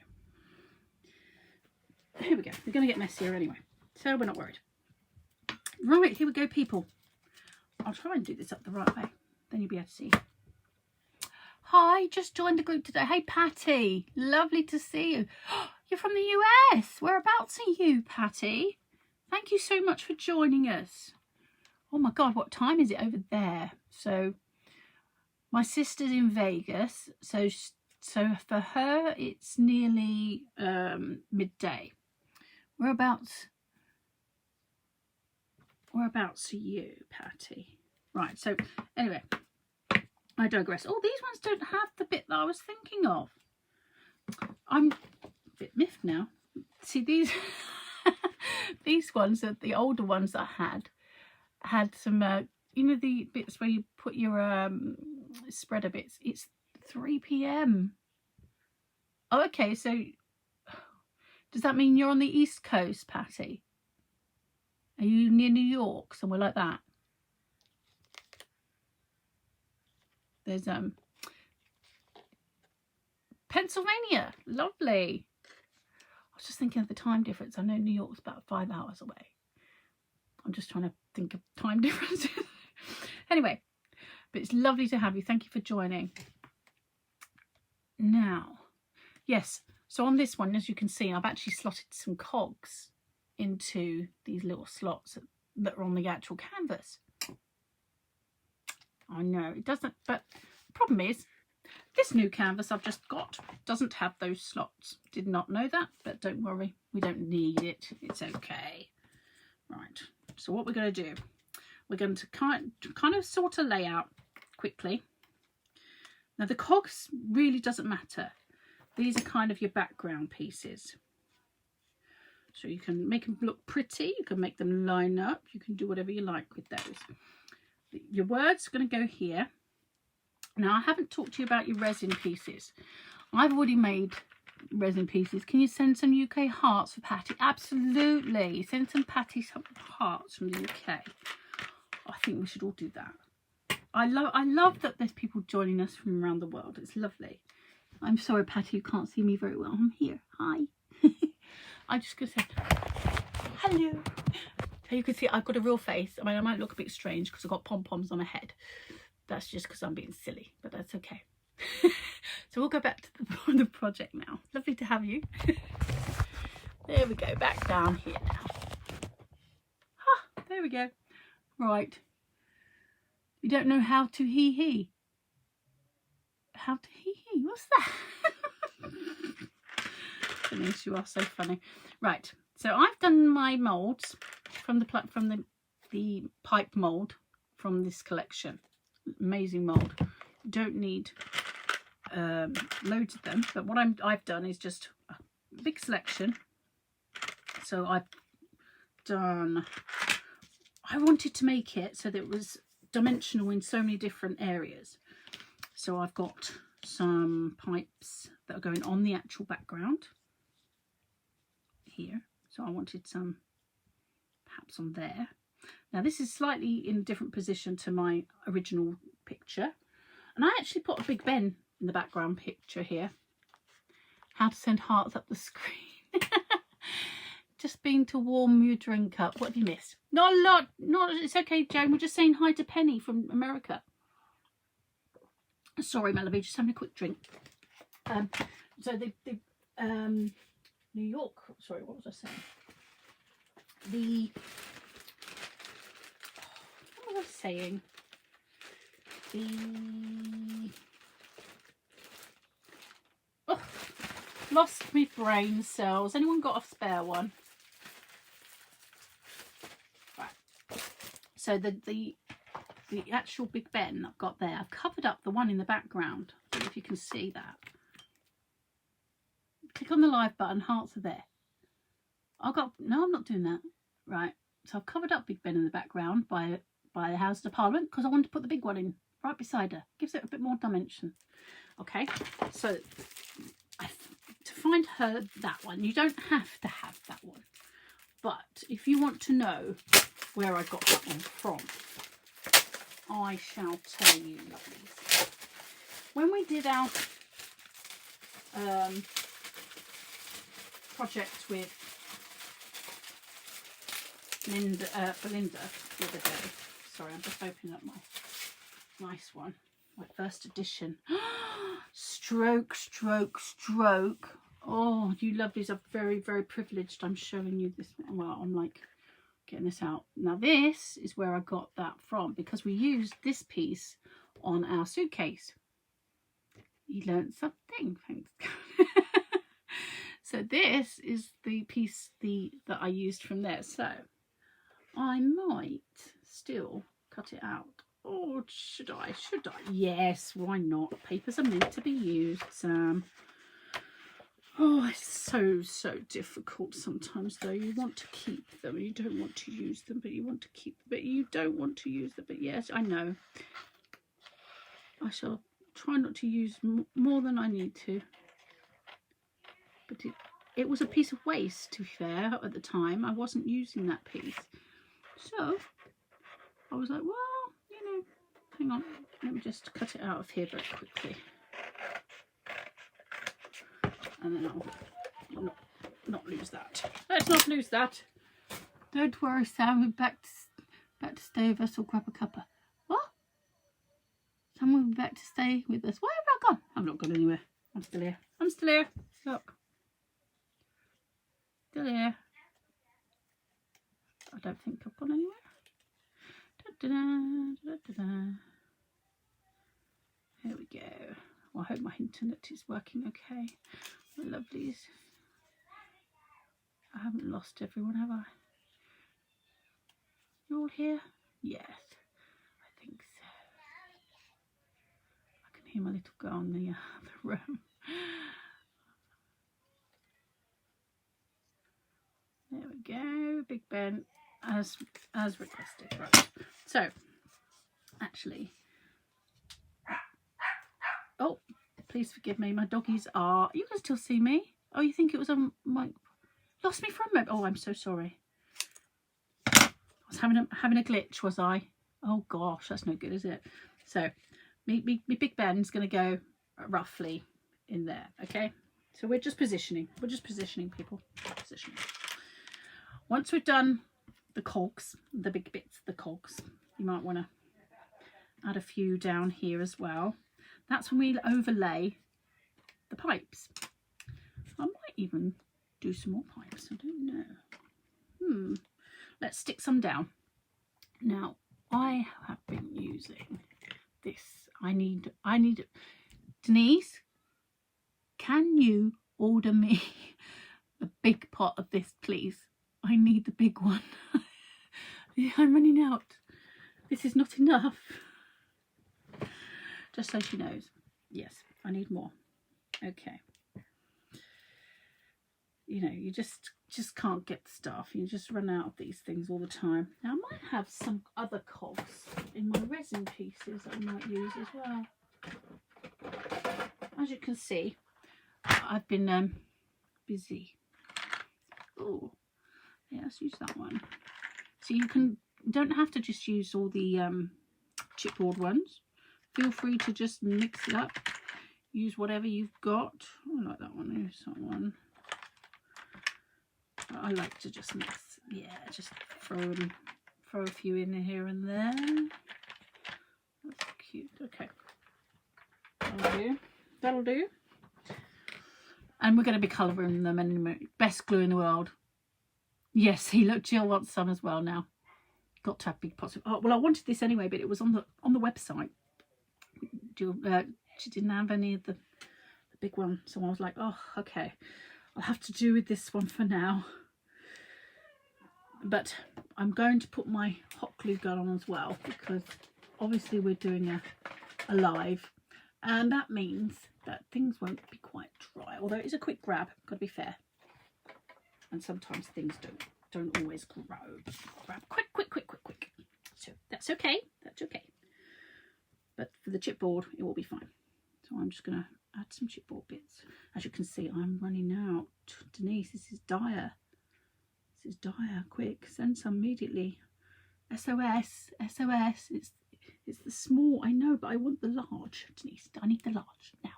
here we go. They're going to get messier anyway, so we're not worried. Right, here we go, people. I'll try and do this up the right way, then you'll be able to see. Hi, just joined the group today. Hey, Patty, lovely to see you. You're from the US. Whereabouts are you, Patty? Thank you so much for joining us. Oh my God, what time is it over there? So my sister's in Vegas, so for her it's nearly midday. Whereabouts are you, Patty? Right, so anyway, I digress. Oh, these ones don't have the bit that I was thinking of. I'm a bit miffed now. See, these these ones are the older ones I had some you know, the bits where you put your spreader bits. It's 3 p.m. Oh, okay, so does that mean you're on the East Coast, Patty? Are you near New York, somewhere like that? There's Pennsylvania. Lovely. I was just thinking of the time difference. I know New York's about 5 hours away. I'm just trying to think of time differences. Anyway, but it's lovely to have you. Thank you for joining. Now, yes, so on this one, as you can see, I've actually slotted some cogs into these little slots that are on the actual canvas. I know it doesn't, but the problem is this new canvas I've just got doesn't have those slots. Did not know that, but don't worry, we don't need it. It's okay. Right, so what we're going to do, we're going to kind of sort of lay out quickly. Now the cogs really doesn't matter. These are kind of your background pieces. So you can make them look pretty, you can make them line up, you can do whatever you like with those. Your words are going to go here. Now I haven't talked to you about your resin pieces. I've already made resin pieces. Can you send some UK hearts for Patty? Absolutely. Send some Patty some hearts from the UK. I think we should all do that. I love that there's people joining us from around the world. It's lovely. I'm sorry, Patty, you can't see me very well. I'm here. Hi. I'm just going to say hello. So you can see I've got a real face. I mean, I might look a bit strange because I've got pom-poms on my head. That's just because I'm being silly, but that's okay. So we'll go back to the project now. Lovely to have you. There we go, back down here now. Ah, there we go. Right. You don't know how to hee-hee. How to hee-hee? What's that? Denise, you are so funny. Right, so I've done my moulds from the pipe mould from this collection. Amazing mould. Don't need loads of them, but what I've done is just a big selection. So I've done, I wanted to make it so that it was dimensional in so many different areas. So I've got some pipes that are going on the actual background here. So I wanted some perhaps on there. Now this is slightly in a different position to my original picture. And I actually put a Big Ben in the background picture here. How to send hearts up the screen. Just been to warm your drink up. What have you missed? Not a lot. Not, it's okay, Joan. We're just saying hi to Penny from America. Sorry, Melody, just having a quick drink. So the New York. Sorry, what was I saying? What was I saying? Lost my brain cells. Anyone got a spare one? Right. So the actual Big Ben I've got there, I've covered up the one in the background. I don't know if you can see that. Click on the live button, hearts are there. No, I'm not doing that. Right. So I've covered up Big Ben in the background by the House of Parliament because I wanted to put the big one in right beside her. Gives it a bit more dimension. Okay. So to find her that one, you don't have to have that one. But if you want to know where I got that one from, I shall tell you, lovelies. When we did our project with Belinda the other day. Sorry, I'm just opening up my nice one, my first edition. Stroke, stroke, stroke. Oh, you lovelies are very, very privileged. I'm showing you this. Well, I'm like getting this out. Now this is where I got that from because we used this piece on our suitcase. You learned something, thanks. So this is the piece that I used from there. So I might still cut it out. Or should I? Should I? Yes, why not? Papers are meant to be used, Sam. Oh, it's so difficult sometimes though. You want to keep them, you don't want to use them, but you want to keep them, but you don't want to use them. But yes, I know. I shall try not to use more than I need to. But it was a piece of waste, to be fair, at the time. I wasn't using that piece. So I was like, well, you know, hang on. Let me just cut it out of here very quickly. And then I'll not lose that. Let's not lose that. Don't worry, Sam. We're back to stay with us or grab a cuppa. What? Sam will be back to stay with us. Where have I gone? I've not gone anywhere. I'm still here. I'm still here. Look. Still here. I don't think I've gone anywhere. Da, da, da, da, da. Here we go. Well, I hope my internet is working okay. My lovelies. I haven't lost everyone, have I? You're all here? Yes, I think so. I can hear my little girl in the other room. There we go. Big Ben as requested. Right. So, actually, oh, please forgive me. My doggies are. You can still see me. Oh, you think it was on my? Lost me for a moment. Oh, I'm so sorry. I was having a glitch, was I? Oh gosh, that's no good, is it? So, me Big Ben's going to go roughly in there. Okay. So we're just positioning. We're just positioning, people. Positioning. Once we've done the cogs, the big bits, the cogs, you might want to add a few down here as well. That's when we overlay the pipes. I might even do some more pipes. I don't know. Let's stick some down. Now, I have been using this. I need Denise, can you order me a big pot of this, please? I need the big one. I'm running out. This is not enough. Just so she knows. Yes, I need more. Okay. You know, you just can't get the stuff. You just run out of these things all the time. Now, I might have some other cogs in my resin pieces that I might use as well. As you can see, I've been busy. Oh, yeah, let's use that one. So you don't have to just use all the chipboard ones. Feel free to just mix it up. Use whatever you've got. I like that one. Use that one. I like to just mix. Yeah, just throw a few in here and there. That's cute. Okay, that'll do. That'll do. And we're going to be colouring them anyway. Best glue in the world. Yes, Jill wants some as well now. Got to have big pots. Oh, well, I wanted this anyway, but it was on the website. Jill, she didn't have any of the big one, so I was like, oh, okay, I'll have to do with this one for now. But I'm going to put my hot glue gun on as well, because obviously we're doing a live, and that means that things won't be quite dry. Although it's a quick grab, got to be fair. And sometimes things don't always grab quick. So that's okay. That's okay. But for the chipboard, it will be fine. So I'm just going to add some chipboard bits. As you can see, I'm running out. Denise, this is dire. This is dire. Quick, send some immediately. SOS, SOS. It's the small. I know, but I want the large. Denise, I need the large now.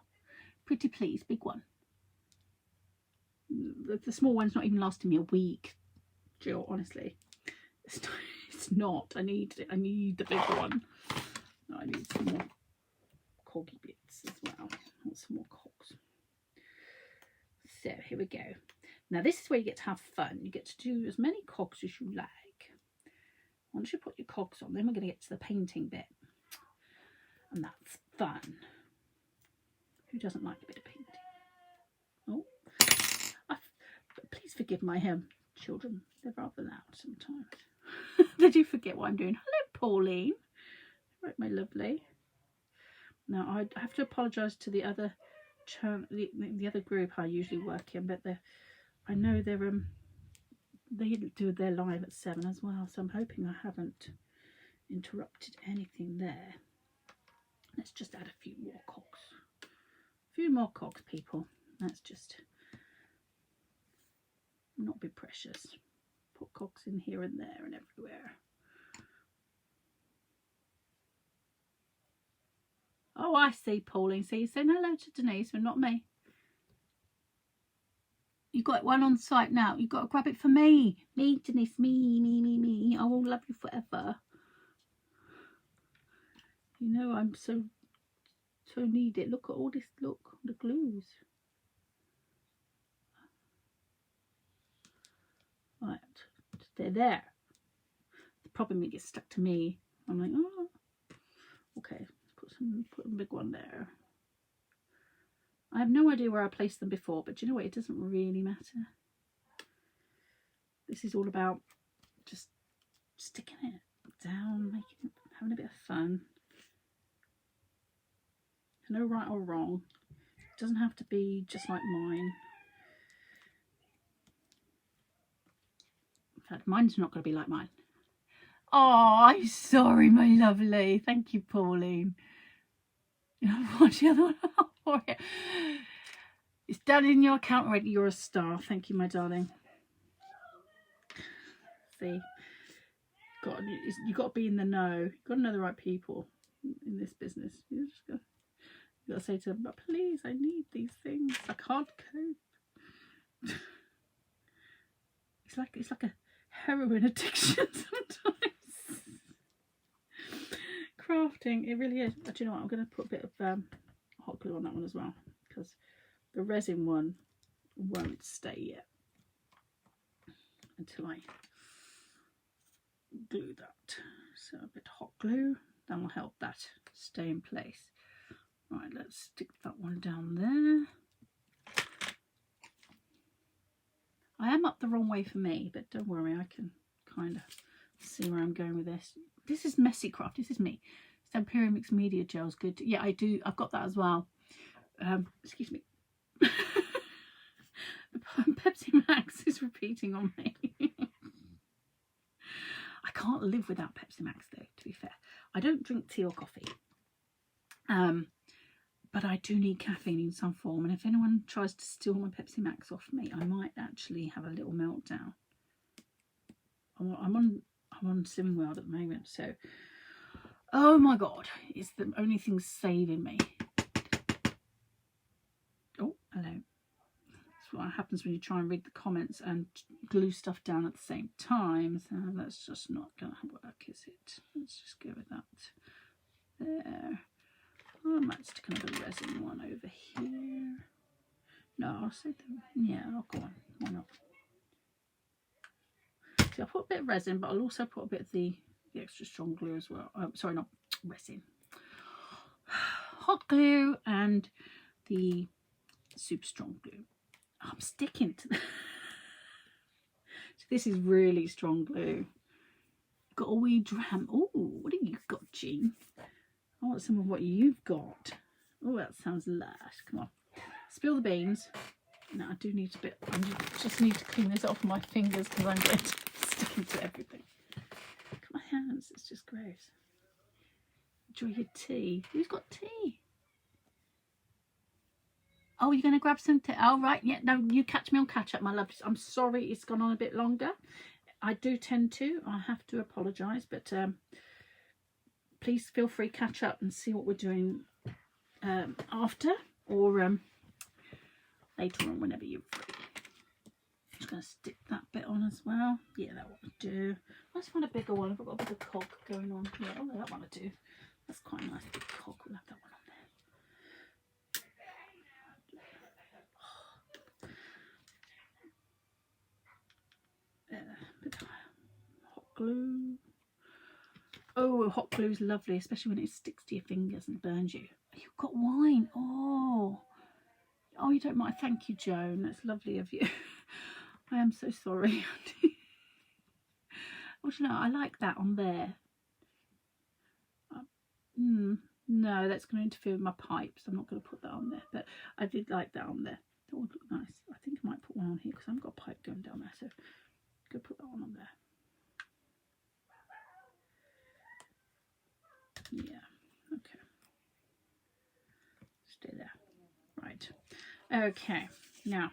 Pretty please, big one. The small one's not even lasting me a week, Jill. Honestly, it's not. I need the big one. I need some more coggy bits as well. I want some more cogs. So here we go. Now this is where you get to have fun. You get to do as many cogs as you like. Once you put your cogs on, then we're going to get to the painting bit, and that's fun. Who doesn't like a bit of painting? Oh, please forgive my children. They're rather loud sometimes. They do forget what I'm doing. Hello, Pauline. Right, my lovely. Now I have to apologise to the other the other group I usually work in, but I know they do their live at 7 as well, so I'm hoping I haven't interrupted anything there. Let's just add a few more cogs. A few more cogs, people. Let's just not be precious. Put cogs in here and there and everywhere. Oh, I see, Pauline. So you're saying hello to Denise, but not me. You got one on site now. You got to grab it for me. Me, Denise, me. I will love you forever. You know I'm so So need it. Look at all this, look, the glues. Right, they're there. The problem it gets stuck to me. I'm like, oh, okay, put a big one there. I have no idea where I placed them before, but do you know what? It doesn't really matter. This is all about just sticking it down, having a bit of fun. No right or wrong. It doesn't have to be just like mine. In fact, mine's not going to be like mine. Oh, I'm sorry, my lovely. Thank you, Pauline. Watch the other one out for it. It's done in your account already. You're a star. Thank you, my darling. See, you got to be in the know. You've got to know the right people in this business. You just got to say to them, but please, I need these things. I can't cope. It's like a heroin addiction sometimes. Crafting, it really is. But you know what? I'm going to put a bit of hot glue on that one as well, because the resin one won't stay yet until I glue that. So a bit of hot glue, that will help that stay in place. Right, let's stick that one down there. I am up the wrong way for me, but don't worry, I can kind of see where I'm going with this. This is Messy Craft. This is me. Stamperium Mixed Media Gel's good. Yeah, I do. I've got that as well. Excuse me. Pepsi Max is repeating on me. I can't live without Pepsi Max though, to be fair. I don't drink tea or coffee. But I do need caffeine in some form. And if anyone tries to steal my Pepsi Max off me, I might actually have a little meltdown. I'm on Slimming World at the moment, so oh my god, it's the only thing saving me. Oh, hello. That's what happens when you try and read the comments and glue stuff down at the same time. So that's just not gonna work, is it? Let's just go with that there. I might stick another resin one over here. No, I'll say yeah, I'll go on. Why not? See, I'll put a bit of resin, but I'll also put a bit of the extra strong glue as well. Sorry, not resin. Hot glue and the super strong glue. I'm sticking to that. So this is really strong glue. Got a wee dram. Oh, what have you got, Jean? I want some of what you've got. Oh, that sounds lush. Come on. Spill the beans. No, I do need a bit. I just need to clean this off my fingers because I'm going to stick into everything. Look at my hands. It's just gross. Enjoy your tea. Who's got tea? Oh, you're going to grab some tea? Oh, right. Yeah, no, you catch me on catch up, my love. I'm sorry it's gone on a bit longer. I do tend to. I have to apologise, but please feel free to catch up and see what we're doing after or later on whenever you're free. I'm just going to stick that bit on as well. Yeah, that will do. Let's find a bigger one. I've got a bigger cog going on. Yeah, oh, that one will do. That's quite a nice big cog. We'll have that one on there. Bit of hot glue. Oh, hot glue is lovely, especially when it sticks to your fingers and burns you. You've got wine. Oh, you don't mind. Thank you, Joan. That's lovely of you. I am so sorry. Well, you know, I like that on there. No, that's going to interfere with my pipes. I'm not going to put that on there, but I did like that on there. That would look nice. I think I might put one on here because I haven't got a pipe going down there, so go put that one on there. Yeah, okay. Stay there. Right. Okay, now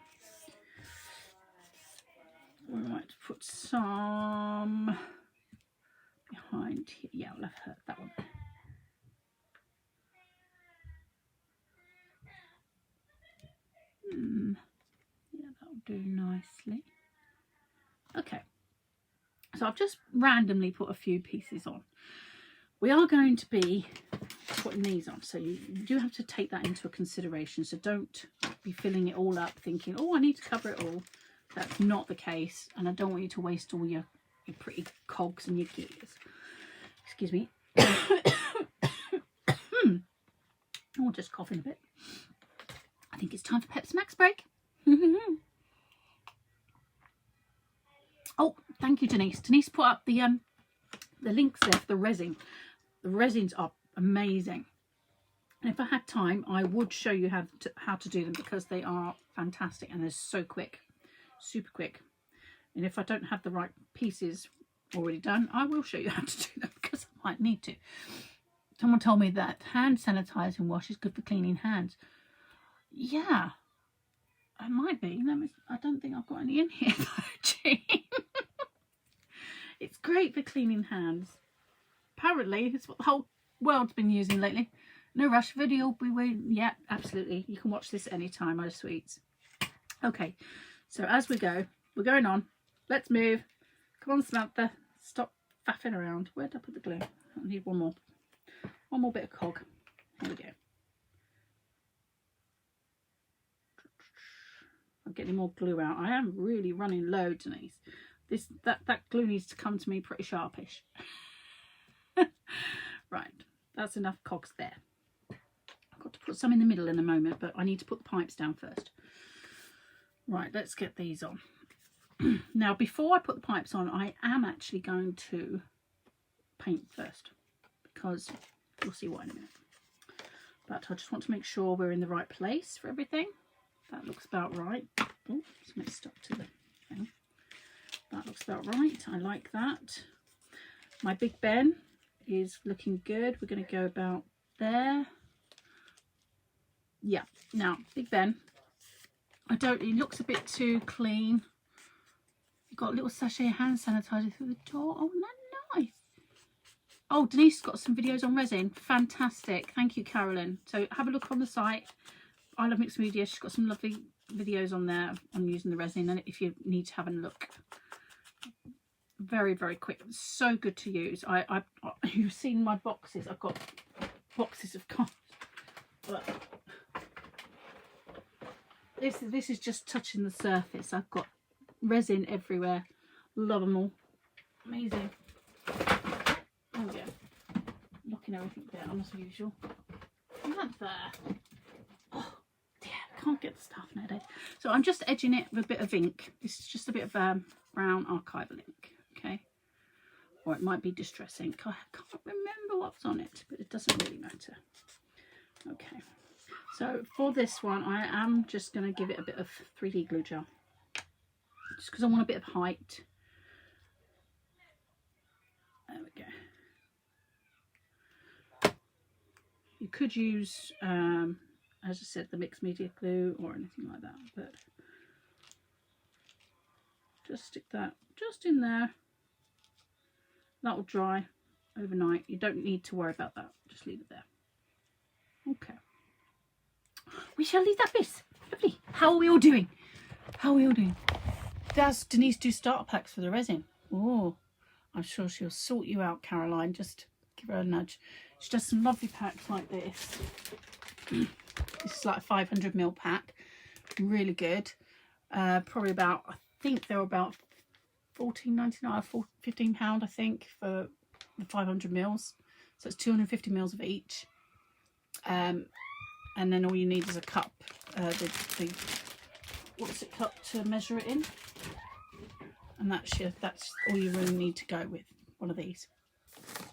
we might put some behind here. Yeah, I'll have that one. Yeah, that'll do nicely. Okay, so I've just randomly put a few pieces on. We are going to be putting these on, so you do have to take that into consideration. So don't be filling it all up thinking, oh, I need to cover it all. That's not the case, and I don't want you to waste all your pretty cogs and your gears. Excuse me. Oh, just coughing a bit. I think it's time for Pepsi Max break. Oh, thank you, Denise. Denise put up the links there for the resin. The resins are amazing, and if I had time, I would show you how to do them, because they are fantastic and they're so quick, super quick. And if I don't have the right pieces already done, I will show you how to do them, because I might need to. Someone told me that hand sanitizing wash is good for cleaning hands. Yeah, it might be. I don't think I've got any in here though, Jean. It's great for cleaning hands. Apparently, it's what the whole world's been using lately. No rush, video will be waiting. Yeah, absolutely. You can watch this anytime, my sweets. Okay, so as we go, we're going on. Let's move. Come on, Samantha. Stop faffing around. Where did I put the glue? I need one more. One more bit of cog. There we go. I'm getting more glue out. I am really running low, Denise. That glue needs to come to me pretty sharpish. Right, that's enough cogs there. I've got to put some in the middle in a moment, but I need to put the pipes down first. Right, let's get these on. Now, before I put the pipes on, I am actually going to paint first, because we'll see what in a minute. But I just want to make sure we're in the right place for everything. That looks about right. Oh, it's mixed up to the thing. That looks about right. I like that. My Big Ben is looking good. We're going to go about there. Yeah. Now, Big Ben. It looks a bit too clean. You've got a little sachet of hand sanitizer through the door. Oh, nice. Oh, Denise got some videos on resin. Fantastic. Thank you, Carolyn. So have a look on the site. I Love Mixed Media. She's got some lovely videos on there on using the resin, and if you need to have a look. Very, very quick. So good to use. You've seen my boxes. I've got boxes of cards. But this is just touching the surface. I've got resin everywhere. Love them all. Amazing. There we go. Knocking everything down as usual. And that's there. Oh dear, I can't get the stuff nowadays. So I'm just edging it with a bit of ink. This is just a bit of brown archival ink. Okay, or it might be distress ink. I can't remember what's on it, but it doesn't really matter. Okay, so for this one, I am just going to give it a bit of 3D glue gel, just because I want a bit of height. There we go. You could use, as I said, the mixed media glue or anything like that, but just stick that just in there. That will dry overnight. You don't need to worry about that. Just leave it there. Okay. We shall leave that bit. Lovely. How are we all doing? How are we all doing? Does Denise do starter packs for the resin? Oh, I'm sure she'll sort you out, Caroline. Just give her a nudge. She does some lovely packs like this. This is like a 500ml pack. Really good. Probably about, I think they're about £14.99 or £15, I think, for the 500ml. So it's 250ml of each. And then all you need is a cup. What's it, cup to measure it in? And that's all you really need to go with one of these.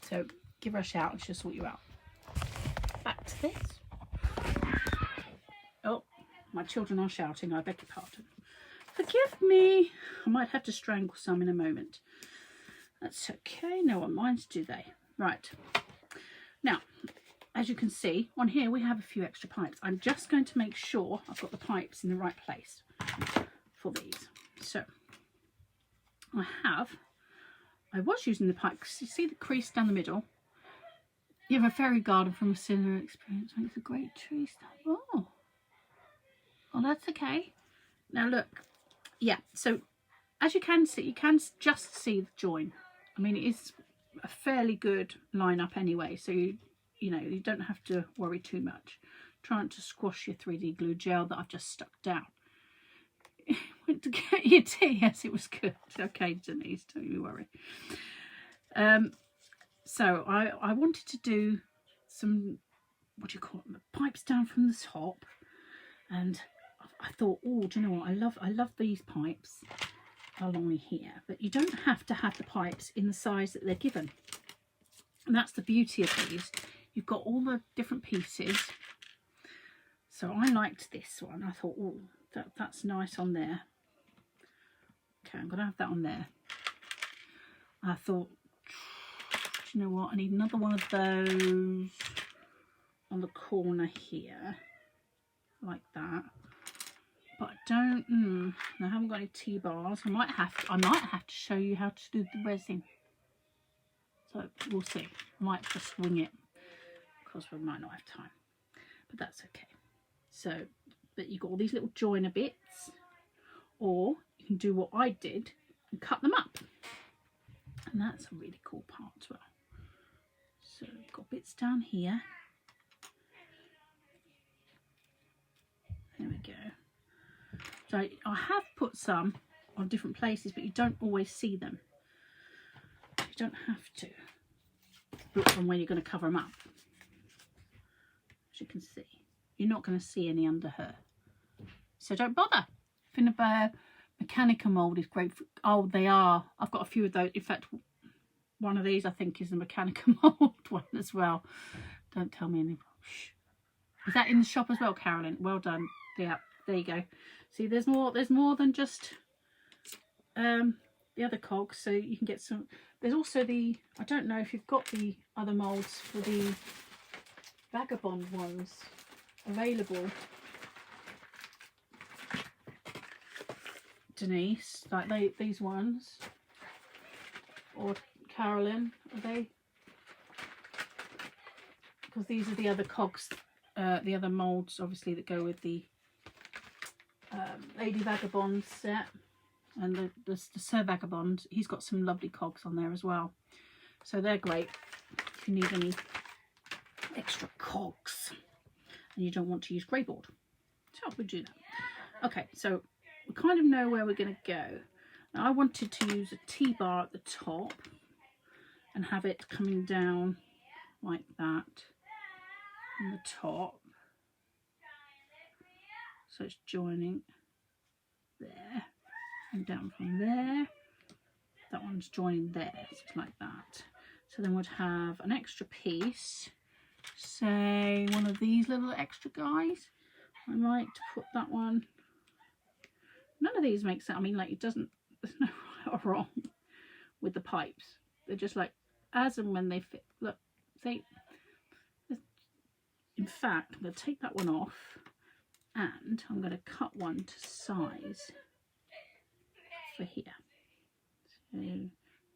So give her a shout and she'll sort you out. Back to this. Oh, my children are shouting. I beg your pardon. Forgive me. I might have to strangle some in a moment. That's okay. No one minds, do they? Right. Now, as you can see, on here we have a few extra pipes. I'm just going to make sure I've got the pipes in the right place for these. So, I was using the pipe, because you see the crease down the middle? You have a fairy garden from a similar experience. Makes a great tree stand. Oh, that's okay. Now look. Yeah, so as you can see, you can just see the join. I mean, it is a fairly good lineup anyway, so you you know, you don't have to worry too much trying to squash your 3D glue gel that I've just stuck down. Went to get your tea. Yes, it was good. Okay, Denise, don't you worry. So I wanted to do some, what do you call them, pipes down from the top, and I thought, oh, do you know what, I love these pipes along here, but you don't have to have the pipes in the size that they're given, and that's the beauty of these. You've got all the different pieces. So I liked this one. I thought, oh, that's nice on there. Okay, I'm gonna have that on there. I thought, you know what, I need another one of those on the corner here, like that. But I don't, I haven't got any T-bars. I might have to show you how to do the resin. So we'll see. I might just wing it because we might not have time, but that's okay. So, but you've got all these little joiner bits, or you can do what I did and cut them up, and that's a really cool part as well. So you've got bits down here. There we go. So I have put some on different places, but you don't always see them. You don't have to put them when you're going to cover them up. As you can see, you're not going to see any under her, so don't bother. Finnabair Mechanica mould is great for, oh, they are, I've got a few of those. In fact, one of these I think is the Mechanica mould one as well. Don't tell me any. Is that in the shop as well, Carolyn? Well done. Yeah, there you go. See, there's more than just the other cogs, so you can get some. There's also the, I don't know if you've got the other moulds for the Vagabond ones available, Denise, like these ones, or Carolyn, are they? Because these are the other cogs, the other moulds obviously that go with the Lady Vagabond set, and the Sir Vagabond. He's got some lovely cogs on there as well, so they're great if you need any extra cogs and you don't want to use grey board. So we do that. Okay, so we kind of know where we're going to go. Now I wanted to use a T-bar at the top and have it coming down like that on the top, so it's joining there and down from there. That one's joining there, so it's like that. So then we'd have an extra piece, say one of these little extra guys. I might put that one. None of these make sense. I mean, like, it doesn't, there's no right or wrong with the pipes. They're just like as and when they fit. Look, see, in fact, I'm going to take that one off and I'm going to cut one to size for here. So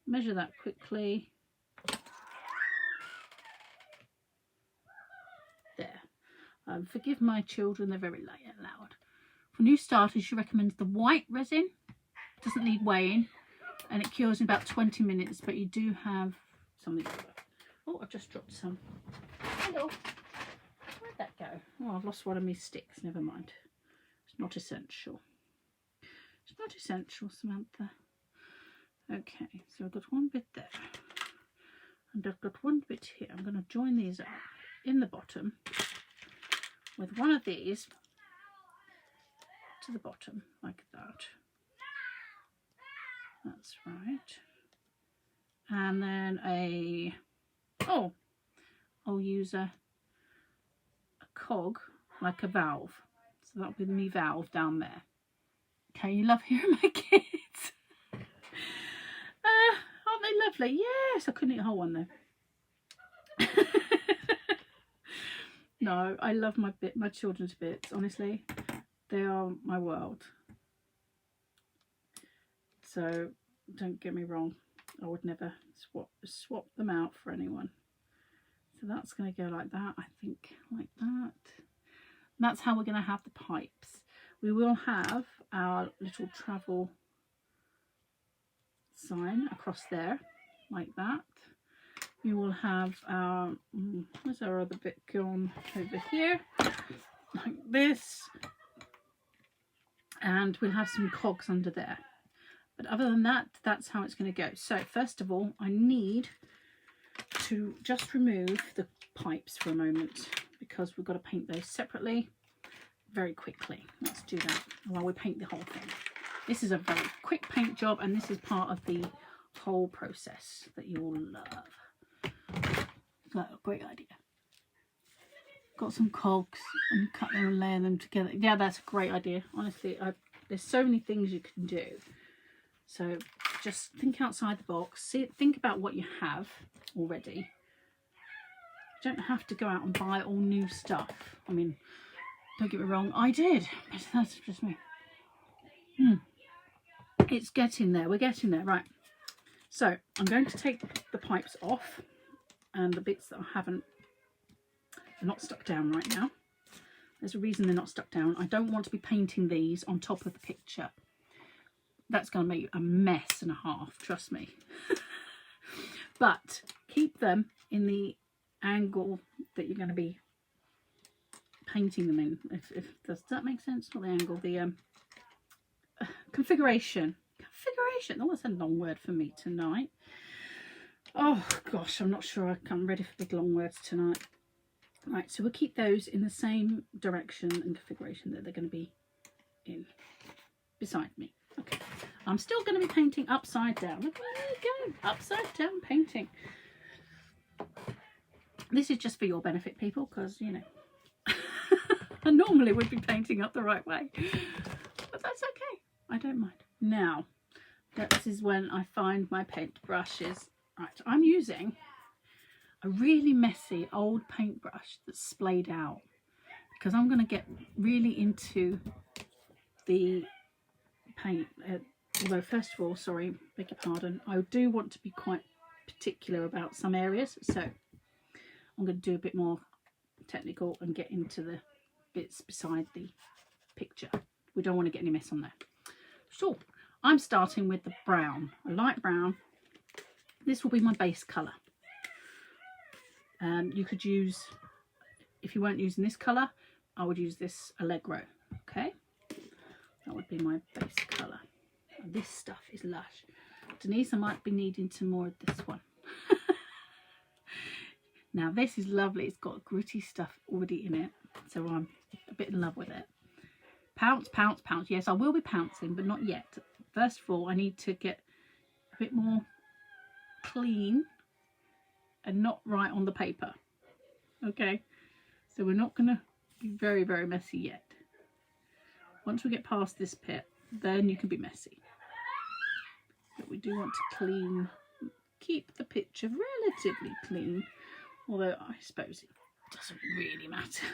measure that quickly. There. Forgive my children, they're very loud. For new starters, she recommends the white resin. It doesn't need weighing and it cures in about 20 minutes, but you do have something. Oh, I've just dropped some. Hello. Where'd that go? Oh, I've lost one of my sticks. Never mind. It's not essential. It's not essential, Samantha. Okay, so I've got one bit there. And I've got one bit here. I'm going to join these up in the bottom with one of these to the bottom like that. That's right. And then I'll use a cog like a valve. So that'll be me valve down there. Okay, you love hearing my kids. Aren't they lovely? Yes, I couldn't eat a whole one though. No, I love my children's bits, honestly. They are my world. So don't get me wrong, I would never swap them out for anyone. So that's going to go like that, I think, like that. And that's how we're going to have the pipes. We will have our little travel sign across there, like that. you will have our, where's our other bit gone? Over here, like this. And we'll have some cogs under there. But other than that, that's how it's going to go. So first of all, I need to just remove the pipes for a moment, because we've got to paint those separately very quickly. Let's do that while we paint the whole thing. This is a very quick paint job, and this is part of the whole process that you will love. So, great idea. Got some cogs and cut them and layer them together. Yeah, that's a great idea. Honestly, there's so many things you can do. So just think outside the box. Think about what you have already. You don't have to go out and buy all new stuff. I mean, don't get me wrong, I did, but that's just me. It's getting there. We're getting there. Right. So I'm going to take the pipes off, and the bits that I haven't, they're not stuck down right now. There's a reason they're not stuck down. I don't want to be painting these on top of the picture. That's going to make a mess and a half, trust me. But keep them in the angle that you're going to be painting them in. Does that make sense? Not the angle, the configuration. Configuration. Oh, that's a long word for me tonight. Oh gosh, I'm not sure I'm ready for big long words tonight. Right, so we'll keep those in the same direction and configuration that they're going to be in beside me. Okay, I'm still going to be painting upside down. Look, there you go, upside down painting. This is just for your benefit, people, because, you know, I normally would be painting up the right way, but that's okay. I don't mind. Now, this is when I find my paint brushes. Right, I'm using a really messy old paintbrush that's splayed out, because I'm going to get really into the paint. Although, first of all, sorry, beg your pardon, I do want to be quite particular about some areas, so I'm going to do a bit more technical and get into the bits beside the picture. We don't want to get any mess on there. So I'm starting with the brown, a light brown. This will be my base colour. You could use, if you weren't using this colour, I would use this Allegro. Okay, that would be my base colour. And this stuff is lush. Denise, I might be needing some more of this one. Now this is lovely. It's got gritty stuff already in it, so I'm a bit in love with it. Pounce, pounce, pounce. Yes, I will be pouncing, but not yet. First of all, I need to get a bit more clean and not right on the paper. Okay, so we're not going to be very, very messy yet. Once we get past this bit, then you can be messy. But we do want to keep the picture relatively clean, although I suppose it doesn't really matter,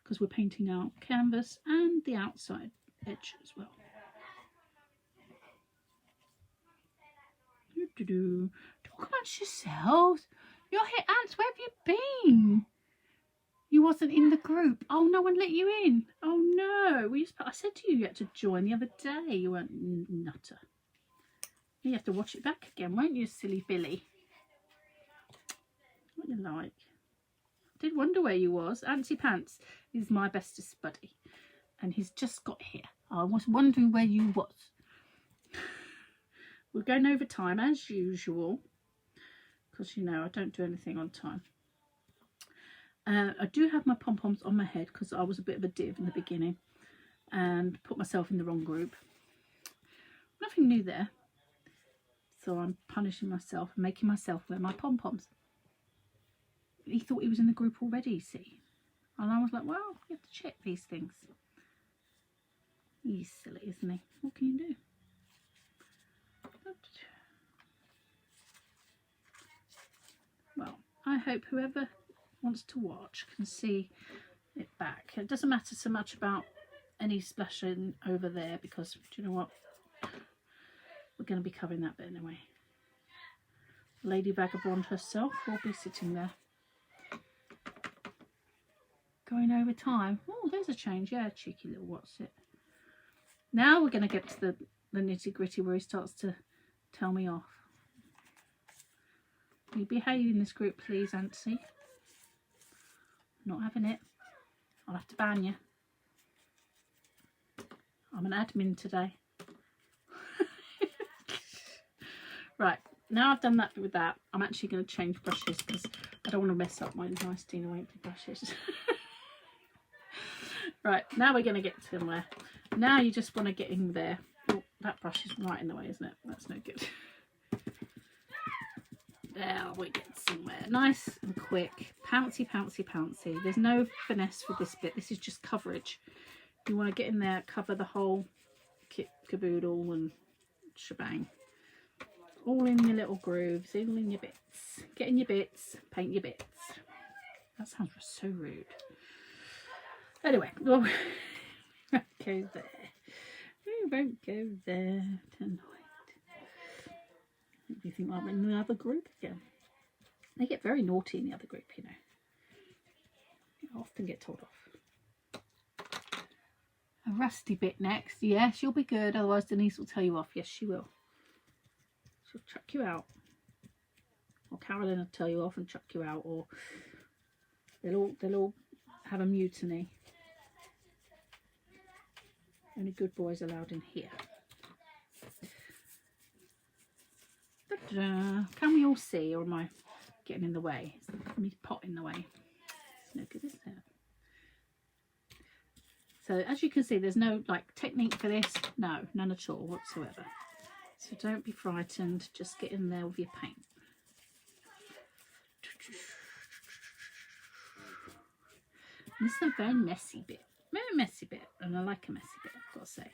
because we're painting our canvas and the outside edge as well. Talk amongst yourselves. You're here, Ants. Where have you been? You wasn't in the group. Oh, no one let you in. Oh no. I said to you you had to join the other day. You weren't nutter. You have to watch it back again, won't you, silly Billy? What you like? I did wonder where you was. Antsy Pants is my bestest buddy, and he's just got here. I was wondering where you was. We're going over time as usual, because you know I don't do anything on time. I do have my pom-poms on my head because I was a bit of a div in the beginning and put myself in the wrong group. Nothing new there, so I'm punishing myself and making myself wear my pom-poms. He thought he was in the group already, see, and I was like, well, you have to check these things. He's silly, isn't he? What can you do? Well, I hope whoever wants to watch can see it back. It doesn't matter so much about any splashing over there, because do you know what, we're going to be covering that bit anyway. Lady Vagabond herself will be sitting there. Going over time. Oh, there's a change. Yeah, cheeky little what's it. Now we're going to get to the nitty gritty where he starts to tell me off. You behave in this group, please, Antsy. Not having it. I'll have to ban you. I'm an admin today. Right, now I've done that with that, I'm actually going to change brushes because I don't want to mess up my nice Dina Wainpley brushes. Right, now we're going to get somewhere. Now you just want to get in there. Oh, that brush is right in the way, isn't it? That's no good. There, we get somewhere. Nice and quick. Pouncy, pouncy, pouncy. There's no finesse for this bit. This is just coverage. You want to get in there, cover the whole kit caboodle and shebang. All in your little grooves, all in your bits. Get in your bits, paint your bits. That sounds so rude. Anyway, well, we won't go there. We won't go there tonight. Do you think I'm in the other group again? They get very naughty in the other group, you know. I often get told off. A rusty bit next. Yes, you'll be good. Otherwise, Denise will tell you off. Yes, she will. She'll chuck you out. Or Carolyn will tell you off and chuck you out. Or they'll all have a mutiny. Only good boys allowed in here. Da-da. Can we all see, or am I getting in the way? Is my pot in the way? It's no good, isn't it? So as you can see, there's no like technique for this. No, none at all whatsoever. So don't be frightened. Just get in there with your paint. This is a very messy bit. Very messy bit. And I like a messy bit, I've got to say.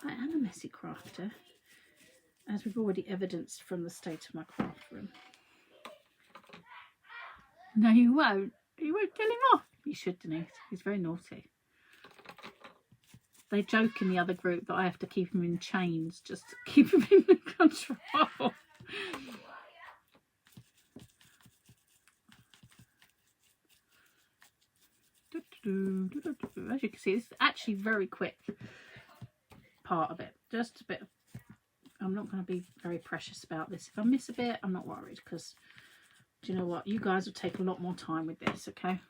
I am a messy crafter, as we've already evidenced from the state of my craft room. No, you won't. You won't kill him off. You should, Denise. He's very naughty. They joke in the other group that I have to keep him in chains just to keep him in control. As you can see, it's actually very quick part of it. Just a bit. I'm not going to be very precious about this. If I miss a bit, I'm not worried, because do you know what? You guys will take a lot more time with this, okay?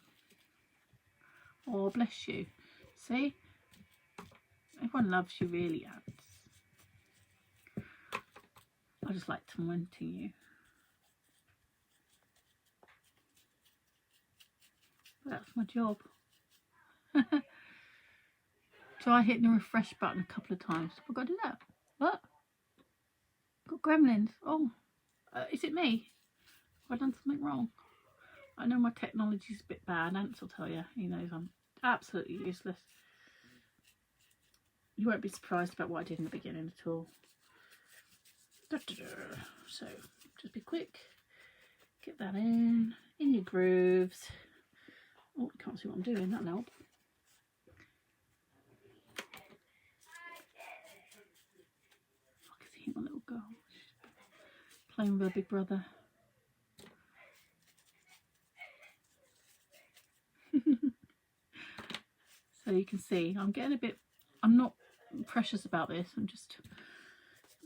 Oh, bless you. See? Everyone loves you, really, Ants. I just like tormenting you. But that's my job. Try hitting the refresh button a couple of times. I've got to do that. What? Got gremlins. Oh, is it me? Have I done something wrong? I know my technology's a bit bad. Ants will tell you. He knows I'm absolutely useless. You won't be surprised about what I did in the beginning at all. So, just be quick. Get that in your grooves. Oh, I can't see what I'm doing. That'll help. I can see my little girl playing with her big brother. So you can see I'm getting a bit, I'm not precious about this. I'm just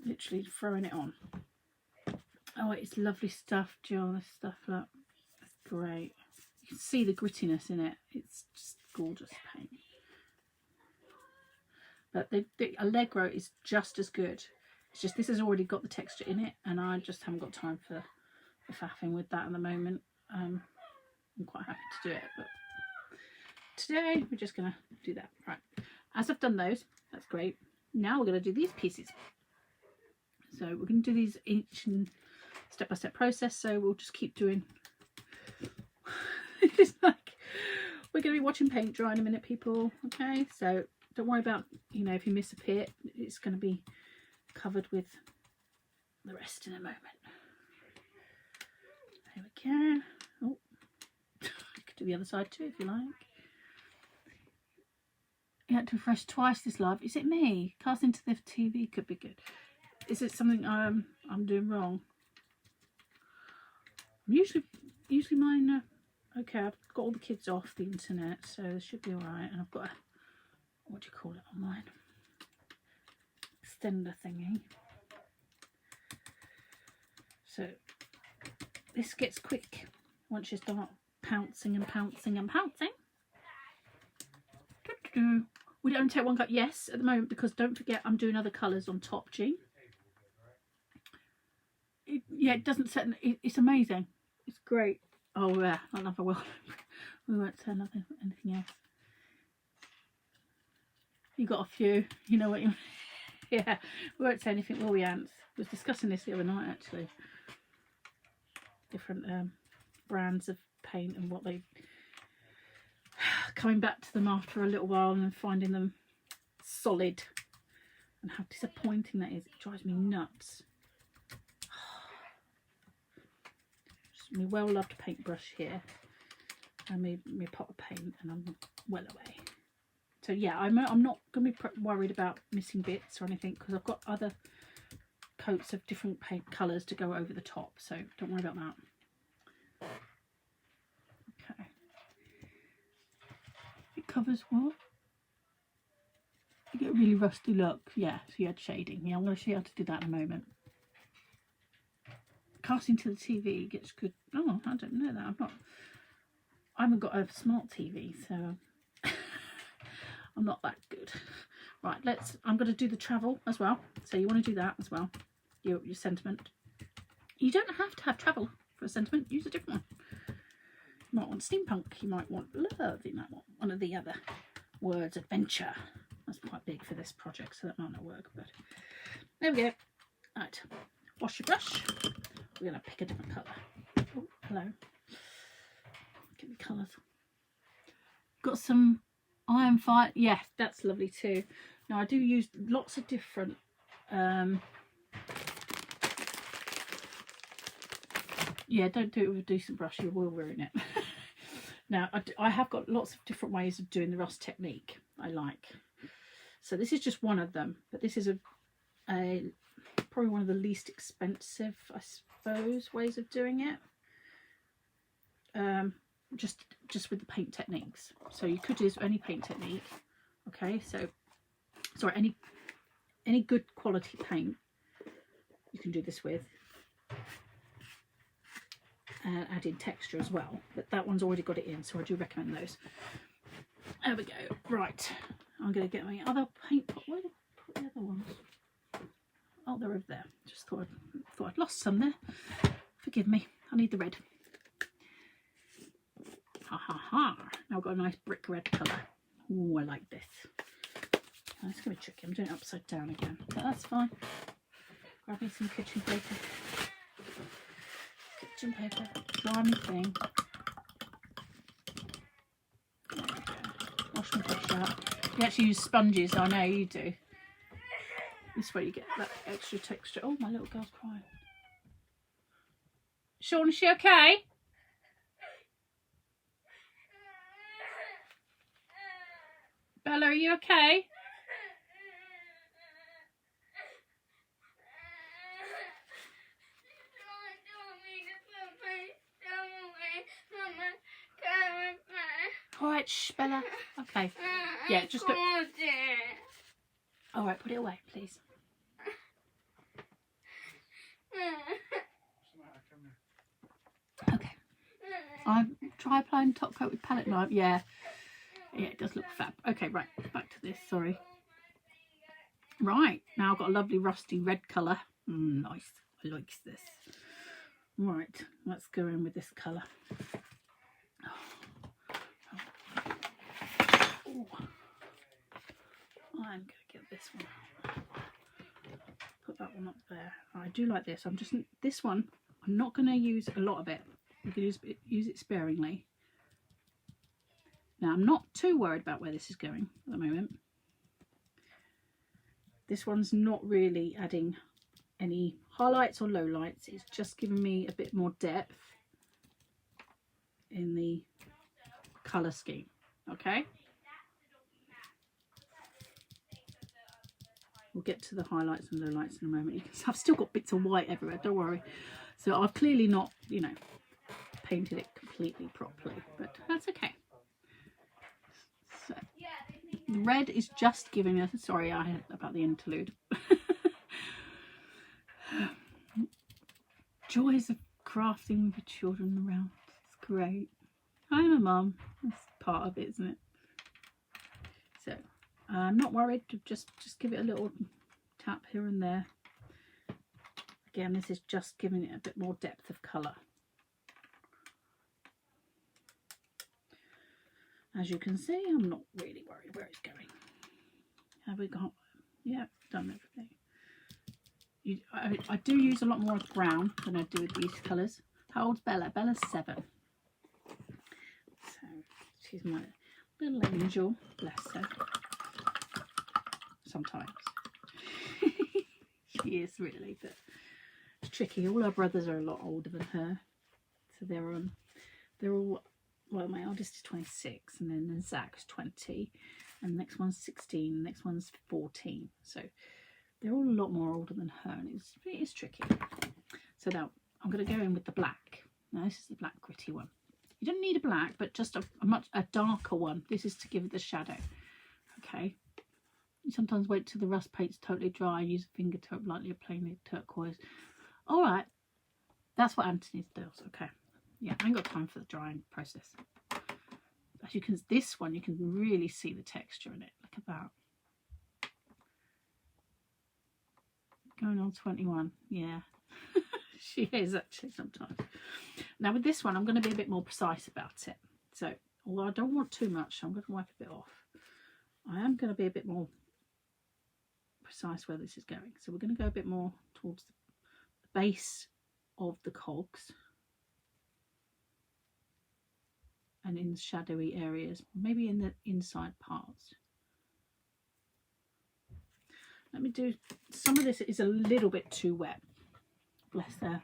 literally throwing it on. Oh, it's lovely stuff, Jill. This stuff, look, it's great. You can see the grittiness in it. It's just gorgeous paint. But the Allegro is just as good. It's just this has already got the texture in it, and I just haven't got time for faffing with that at the moment. I'm quite happy to do it, but today we're just gonna do that. Right, as I've done those, that's great. Now we're gonna do these pieces. So we're gonna do these each in step-by-step process, so we'll just keep doing. It's like we're gonna be watching paint dry in a minute, people. Okay, so don't worry about, you know, if you miss a bit, it's gonna be covered with the rest in a moment. There we go. Oh, you could do the other side too if you like. You had to refresh twice this live. Is it me? Casting to the TV could be good. Is it something I'm doing wrong? Usually mine. Okay, I've got all the kids off the internet, so it should be all right. And I've got a, what do you call it on mine? Extender thingy. So this gets quick once you start pouncing and pouncing and pouncing. We don't take one cut, yes, at the moment, because don't forget I'm doing other colours on top, G. Yeah, it doesn't set, it's amazing. It's great. Oh yeah, another one. We won't say anything else. You got a few, you know what you mean. Yeah, we won't say anything, will we, Ants? I was discussing this the other night, actually. Different brands of paint and what they... Coming back to them after a little while and then finding them solid. And how disappointing that is. It drives me nuts. Just my well-loved paintbrush here. And my pot of paint, and I'm well away. So yeah, I'm not going to be worried about missing bits or anything, because I've got other coats of different paint colours to go over the top, so don't worry about that. Okay. It covers what? You get a really rusty look. Yeah, so you had shading. Yeah, I'm going to show you how to do that in a moment. Casting to the TV gets good. Oh, I don't know that. I haven't got a smart TV, so I'm not that good. Right, I'm going to do the travel as well. So you want to do that as well. Your sentiment. You don't have to have travel for a sentiment. Use a different one. You might want steampunk. You might want love. You might want one of the other words. Adventure. That's quite big for this project, so that might not work. But there we go. Right, wash your brush. We're going to pick a different colour. Oh, hello. Get the colours. Got some Iron Fire. Yeah, that's lovely too. Now I do use lots of different yeah, don't do it with a decent brush, you will ruin it. Now I have got lots of different ways of doing the rust technique I like. So this is just one of them, but this is a probably one of the least expensive, I suppose, ways of doing it. Just with the paint techniques. So you could use any paint technique. Okay, so sorry, any good quality paint you can do this with. And add in texture as well, but that one's already got it in, so I do recommend those. There we go. Right, I'm going to get my other paint pot. Where did I put the other ones? Oh, they're over there. Just thought I'd lost some there. Forgive me. I need the red. Ha ha ha! Now I've got a nice brick red colour. Oh, I like this. Oh, it's going to be tricky. I'm doing it upside down again, but that's fine. Grab me some kitchen paper. Kitchen paper. Dry me thing. There we go. Wash my brush out. You actually use sponges. I know you do. This way you get that extra texture. Oh, my little girl's crying. Sean, is she okay? Bella, are you okay? Alright, shh, Bella. Okay. Yeah, just go. Alright, put it away, please. Okay. I try applying top coat with palette knife. Yeah. Yeah, it does look fab. Okay, right, back to this, sorry. Right, now I've got a lovely rusty red colour. Nice, I like this. Right, let's go in with this colour. Oh. I'm going to get this one. Put that one up there. I do like this. This one, I'm not going to use a lot of it. You can use it sparingly. Now, I'm not too worried about where this is going at the moment. This one's not really adding any highlights or lowlights. It's just giving me a bit more depth in the colour scheme. Okay? We'll get to the highlights and lowlights in a moment. You can see I've still got bits of white everywhere, don't worry. So I've clearly not, you know, painted it completely properly, but that's okay. So, the red is just giving us, sorry about the interlude. Joys of crafting with your children around. It's great. I'm a mum. That's part of it, isn't it? So I'm not worried. Just give it a little tap here and there. Again, this is just giving it a bit more depth of colour. As you can see, I'm not really worried where it's going. Have we got? Yeah, done everything. I do use a lot more of brown than I do with these colours. How old's Bella? Bella's 7. So she's my little angel. Bless her. Sometimes. She is really, but it's tricky. All her brothers are a lot older than her. So they're all, well, my eldest is 26, and then Zach's 20, and the next one's 16, the next one's 14. So they're all a lot more older than her, and it's tricky. So now I'm going to go in with the black. Now this is the black gritty one. You don't need a black, but just a darker one. This is to give it the shadow. Okay. You sometimes wait till the rust paint's totally dry. Use a finger tip, lightly applying turquoise. All right. That's what Anthony does. Okay. Yeah, I ain't got time for the drying process. As you can, this one you can really see the texture in it. Look at that. Going on 21. Yeah. She is actually sometimes. Now with this one, I'm going to be a bit more precise about it. So, although I don't want too much, I'm going to wipe a bit off. I am going to be a bit more precise where this is going. So we're going to go a bit more towards the base of the cogs and in shadowy areas, maybe in the inside parts. Let me do, some of this is a little bit too wet. Bless her.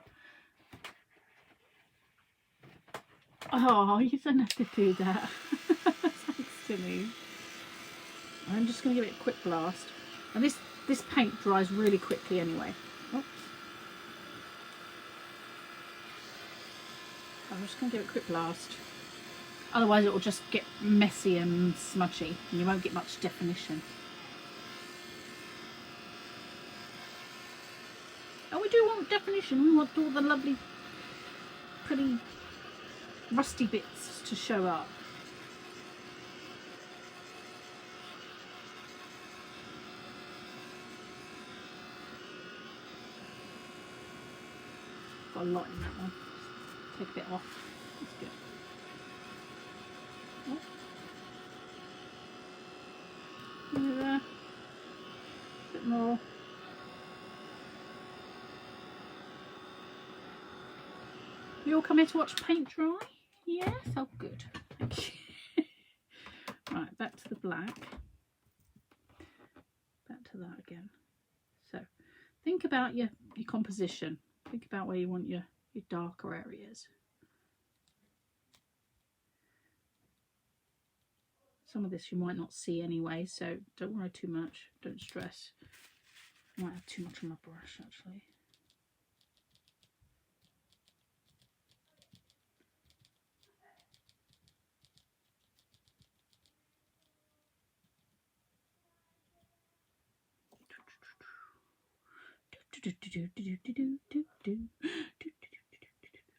Oh, you don't have to do that. Thanks to me. I'm just going to give it a quick blast. And this paint dries really quickly anyway. Oops. I'm just going to give it a quick blast. Otherwise it will just get messy and smudgy and you won't get much definition. Oh, we do want definition. We want all the lovely, pretty, rusty bits to show up. Got a lot in that one. Take a bit off. That's good. Oh. There. A bit more. You all come here to watch paint dry? Yes? Oh, good. Thank you. Right, back to the black. Back to that again. So, think about your composition. Think about where you want your darker areas. Some of this you might not see anyway, so don't worry too much. Don't stress. I might have too much on my brush, actually.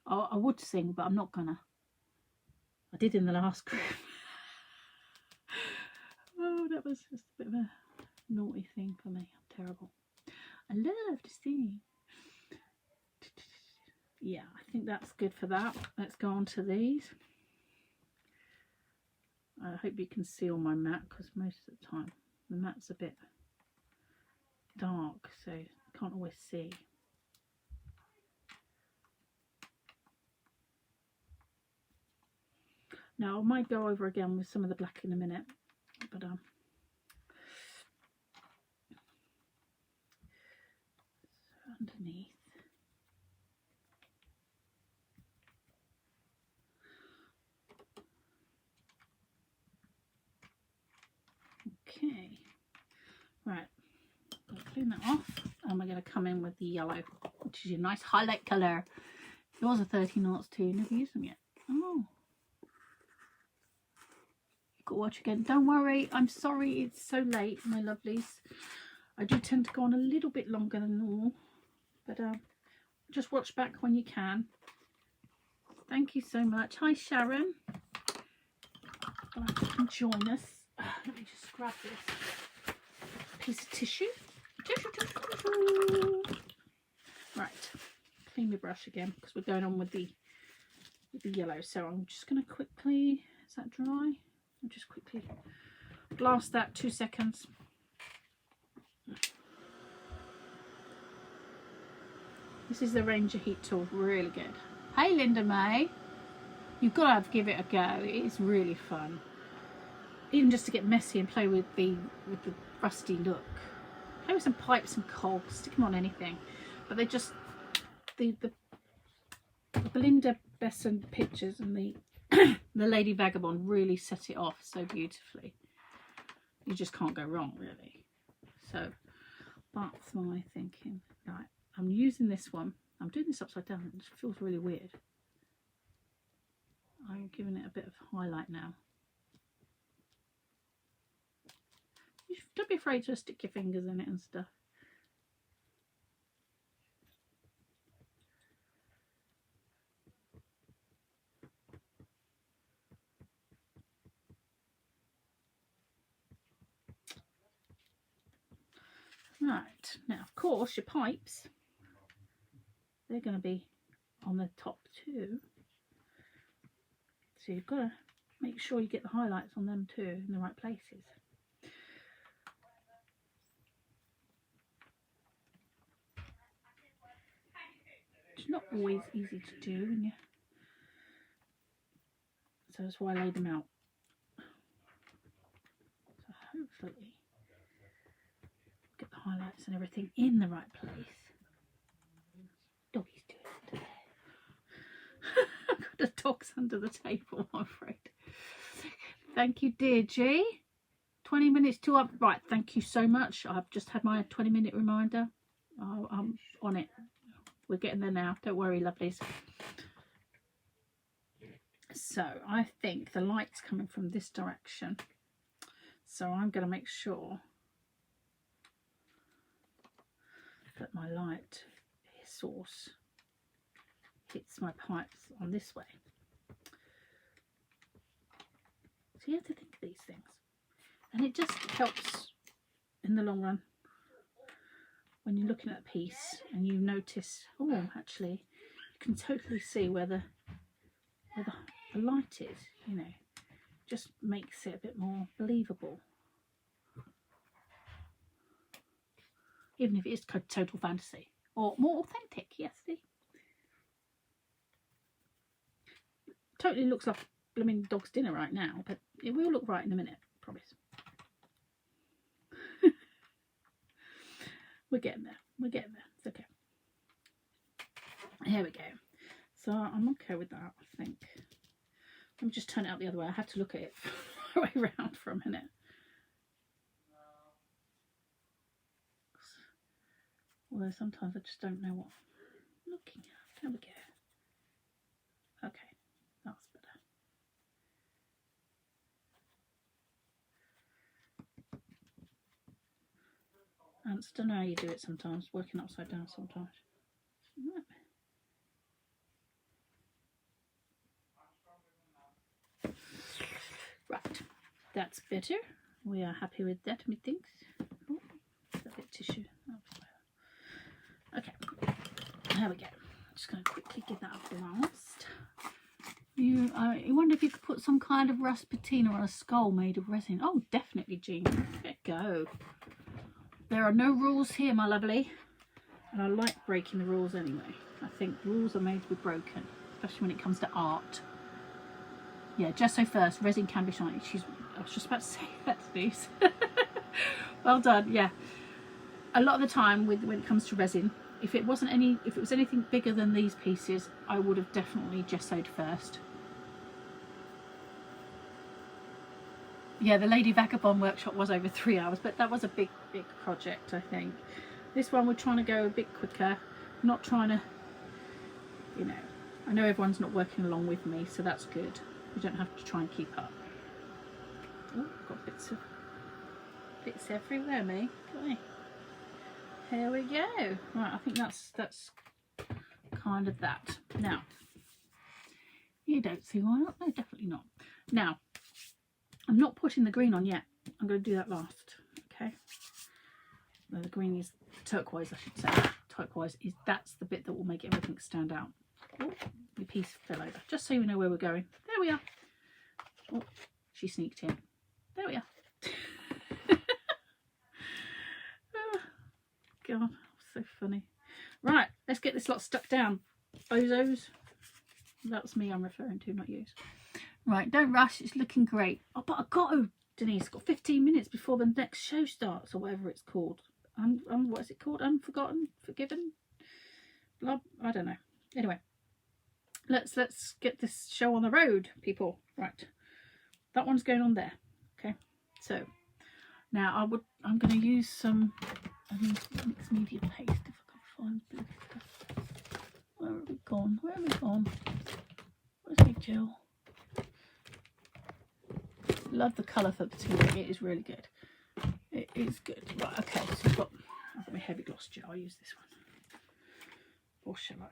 Oh, I would sing, but I'm not gonna. I did in the last group. Oh, that was just a bit of a naughty thing for me. I'm terrible. I love to sing. Yeah, I think that's good for that. Let's go on to these. I hope you can see on my mat, because most of the time the mat's a bit dark, so you can't always see. Now I might go over again with some of the black in a minute, but so underneath. Okay, right, I'll clean that off, and we're going to come in with the yellow, which is your nice highlight colour. Yours are 30 too. Never used them yet. Oh, you've got to watch again. Don't worry, I'm sorry it's so late, my lovelies. I do tend to go on a little bit longer than normal, but just watch back when you can. Thank you so much. Hi, Sharon. Glad you can join us. Let me just grab this piece of tissue. Tissue. Right. Clean my brush again because we're going on with the yellow. So I'm just going to quickly, is that dry? I'll just quickly blast that 2 seconds. This is the Ranger Heat tool, really good. Hey Linda May, you've got to have to give it a go. It is really fun, even just to get messy and play with the rusty look. Play with some pipes and cogs, stick them on anything. But they just the Belinda Besson pictures and the the Lady Vagabond really set it off so beautifully. You just can't go wrong, really. So that's my thinking. Right, I'm using this one. I'm doing this upside down. It feels really weird. I'm giving it a bit of highlight now. Don't be afraid to stick your fingers in it and stuff. Right, now of course your pipes, they're going to be on the top too. So you've got to make sure you get the highlights on them too in the right places. It's not always easy to do when you, so that's why I laid them out. So hopefully get the highlights and everything in the right place. Doggy's doing it today. I've got the dogs under the table, I'm afraid. Thank you, dear G. 20 minutes to up. Right, thank you so much. I've just had my 20-minute reminder. I'm on it. We're getting there now. Don't worry, lovelies. So I think the light's coming from this direction. So I'm going to make sure that my light source hits my pipes on this way. So you have to think of these things. And it just helps in the long run when you're looking at a piece and you notice, oh, actually, you can totally see where the light is, you know, just makes it a bit more believable. Even if it is total fantasy or more authentic, yes, see? Totally looks like blooming dog's dinner right now, but it will look right in a minute, promise. We're getting there. We're getting there. It's okay. Here we go. So I'm okay with that, I think. Let me just turn it out the other way. I have to look at it the way around for a minute. Although sometimes I just don't know what I'm looking at. There we go. Okay, that's better. I just don't know how you do it sometimes, working upside down sometimes. Right, that's better. We are happy with that, methinks. Oh, a bit of tissue. Okay, there we go. I'm just going to quickly give that a blast. You wonder if you could put some kind of rust patina on a skull made of resin. Oh, definitely, Jean. Let go. There are no rules here, my lovely. And I like breaking the rules anyway. I think rules are made to be broken, especially when it comes to art. Yeah, gesso first. Resin can be shiny. I was just about to say that, Denise. Well done. Yeah. A lot of the time, when it comes to resin, if it was anything bigger than these pieces, I would have definitely gessoed first. Yeah, the Lady Vagabond workshop was over 3 hours, but that was a big project, I think. This one we're trying to go a bit quicker. Not trying to, you know, I know everyone's not working along with me, so that's good. We don't have to try and keep up. Oh, got bits everywhere, me. Look at me. Here we go. Right, I think that's kind of that. Now, You don't see why not? No, definitely not. Now, I'm not putting the green on yet. I'm going to do that last. Okay. No, the green is turquoise, I should say. Turquoise is, that's the bit that will make everything stand out. Oh, the piece fell over. Just so you know where we're going. There we are. Oh, she sneaked in. There we are. Oh, God, so funny. Right, let's get this lot stuck down. Bozos. That's me I'm referring to, not you. Right, don't rush. It's looking great. Oh, but I've got to, Denise. Got 15 minutes before the next show starts, or whatever it's called. What is it called? Unforgotten? Forgiven? Blah, I don't know. Anyway, let's get this show on the road, people. Right, that one's going on there. Okay, so now I'm going to use some mixed media paste if I can find blue stuff. Where have we gone? Where have we gone? Where's my gel? Love the colour for the TV. It is really good. It is good. Right, okay, so I've got my heavy gloss gel. I'll use this one. Or shall I?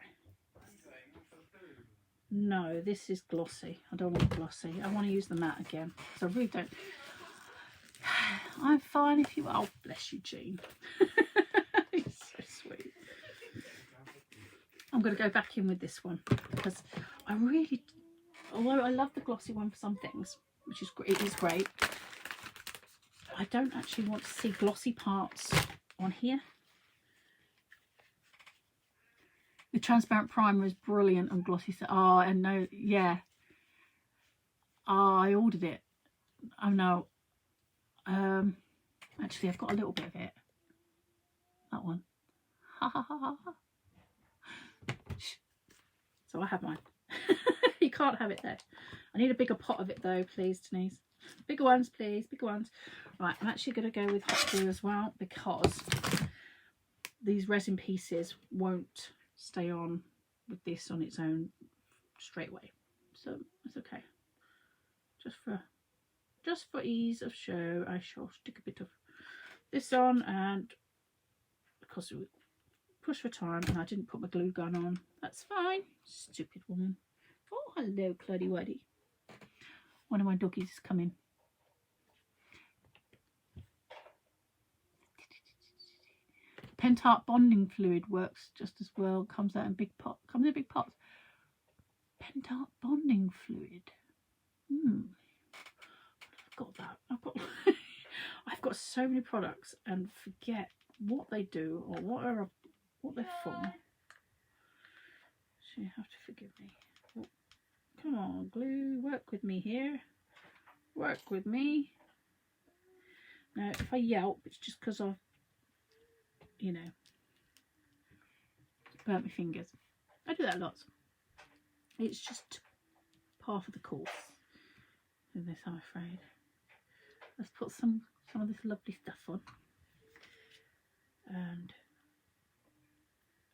No, this is glossy. I don't want glossy. I want to use the matte again. So I really don't. I'm fine if you... Oh, bless you, Jean. It's so sweet. I'm going to go back in with this one because I really... Although I love the glossy one for some things, which is great, it is great, I don't actually want to see glossy parts on here. The transparent primer is brilliant on glossy. Oh, and no, yeah. Oh, I ordered it. Oh no. Actually, I've got a little bit of it. That one. Ha ha ha ha. So I have mine. You can't have it there. I need a bigger pot of it though, please, Denise. Bigger ones, please. Bigger ones. Right, I'm actually going to go with hot glue as well because these resin pieces won't stay on with this on its own straight away. So it's okay. Just for ease of show, I shall stick a bit of this on, and because we push for time and I didn't put my glue gun on, that's fine. Stupid woman. Oh, hello, Cluddy Wuddy. One of my doggies is coming. Pentart bonding fluid works just as well. Comes out in big pots. Comes in big pots. Pentart bonding fluid. I've got that. I've got so many products and forget what they do or what they're for. So you have to forgive me. Oh, come on, glue. Work with me here. Work with me. Now, if I yelp, it's just because I've, you know, burnt my fingers. I do that lots. It's just part of the course in this, I'm afraid. Let's put some of this lovely stuff on, and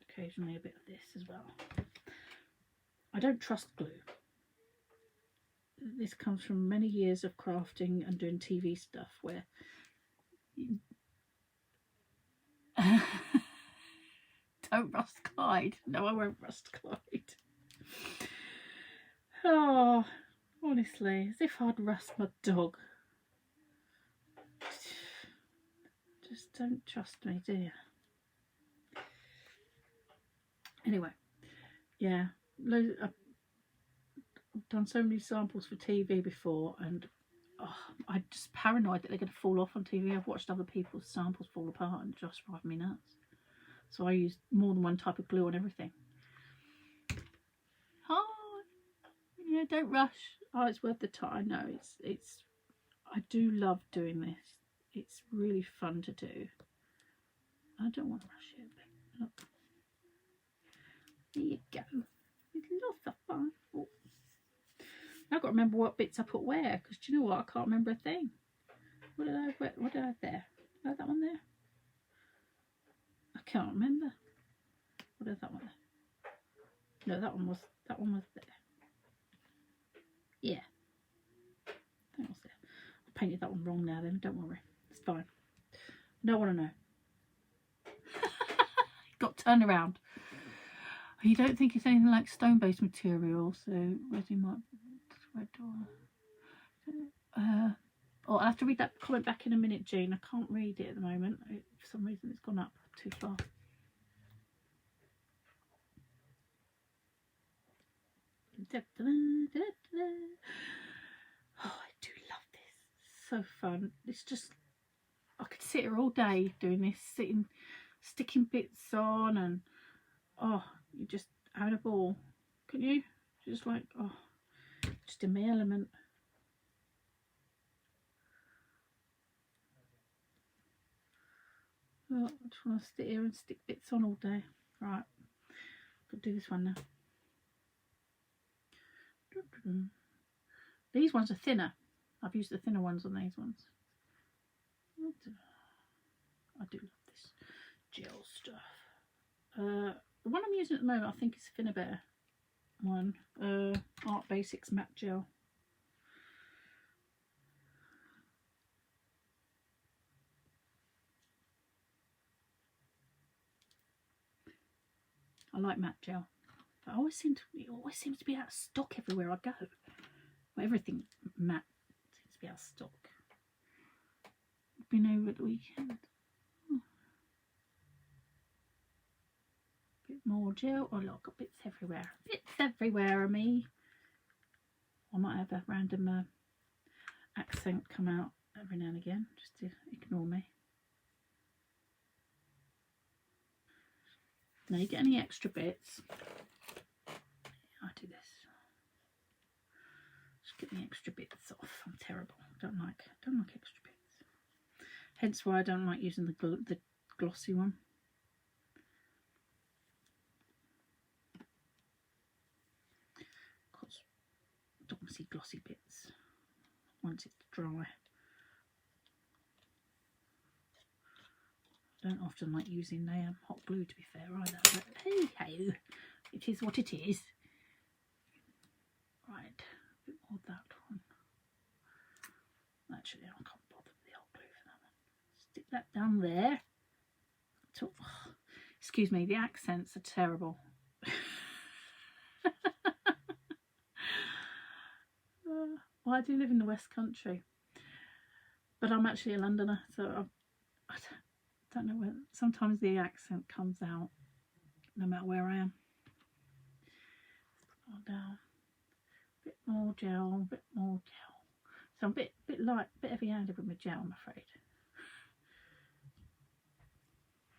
occasionally a bit of this as well. I don't trust glue. This comes from many years of crafting and doing TV stuff where you don't rust Clyde. No, I won't rust Clyde. Oh, honestly, as if I'd rust my dog. Just don't trust me, do you? Anyway, yeah, I've done so many samples for TV before, and I'm just paranoid that they're going to fall off on TV. I've watched other people's samples fall apart and just drive me nuts. So I use more than one type of glue on everything. Oh, yeah, don't rush. Oh, it's worth the time. No, it's. I do love doing this. It's really fun to do. I don't want to rush it. Look. There you go. It's lots of fun. Oh. I've got to remember what bits I put where, because do you know what? I can't remember a thing. What did I have there? Did I have that one there? I can't remember. What is that one there? No, that one was there. Yeah. That was there. I painted that one wrong now then, don't worry. It's fine. Don't want to know. Got turned around. You don't think it's anything like stone-based material, so resin might red door. Oh, I'll have to read that comment back in a minute, Jean. I can't read it at the moment. For some reason it's gone up too far. Oh, I do love this. So fun. It's just, I could sit here all day doing this, sticking bits on, and oh, you're just having a ball. Can you? Just like, oh, just in my element. Oh, I just want to sit here and stick bits on all day. Right, could do this one now. These ones are thinner. I've used the thinner ones on these ones. I do love this gel stuff. The one I'm using at the moment, I think, is Finnabair one. Art Basics matte gel. I like matte gel. But it always seems to be out of stock everywhere I go. Well, everything matte seems to be out of stock. Been over at the weekend. Bit more gel. Oh look, got bits everywhere. Bits everywhere of me. I might have a random accent come out every now and again, just to ignore me. Now you get any extra bits. I do this. Just get the extra bits off. I'm terrible. Don't like extra bits. Hence why I don't like using the glossy one. Because I don't want to see glossy bits once it's dry. I don't often like using hot glue, to be fair, either. But hey ho, it is what it is. Right, a bit more of that one. Actually, I can't bother with the hot glue for that one. Stick that down there. Excuse me, the accents are terrible. Well, I do live in the West Country, but I'm actually a Londoner, so I don't know where. Sometimes the accent comes out, no matter where I am. Put that down. Bit more gel, bit more gel. So I'm a bit light, bit heavy-handed with my gel, I'm afraid.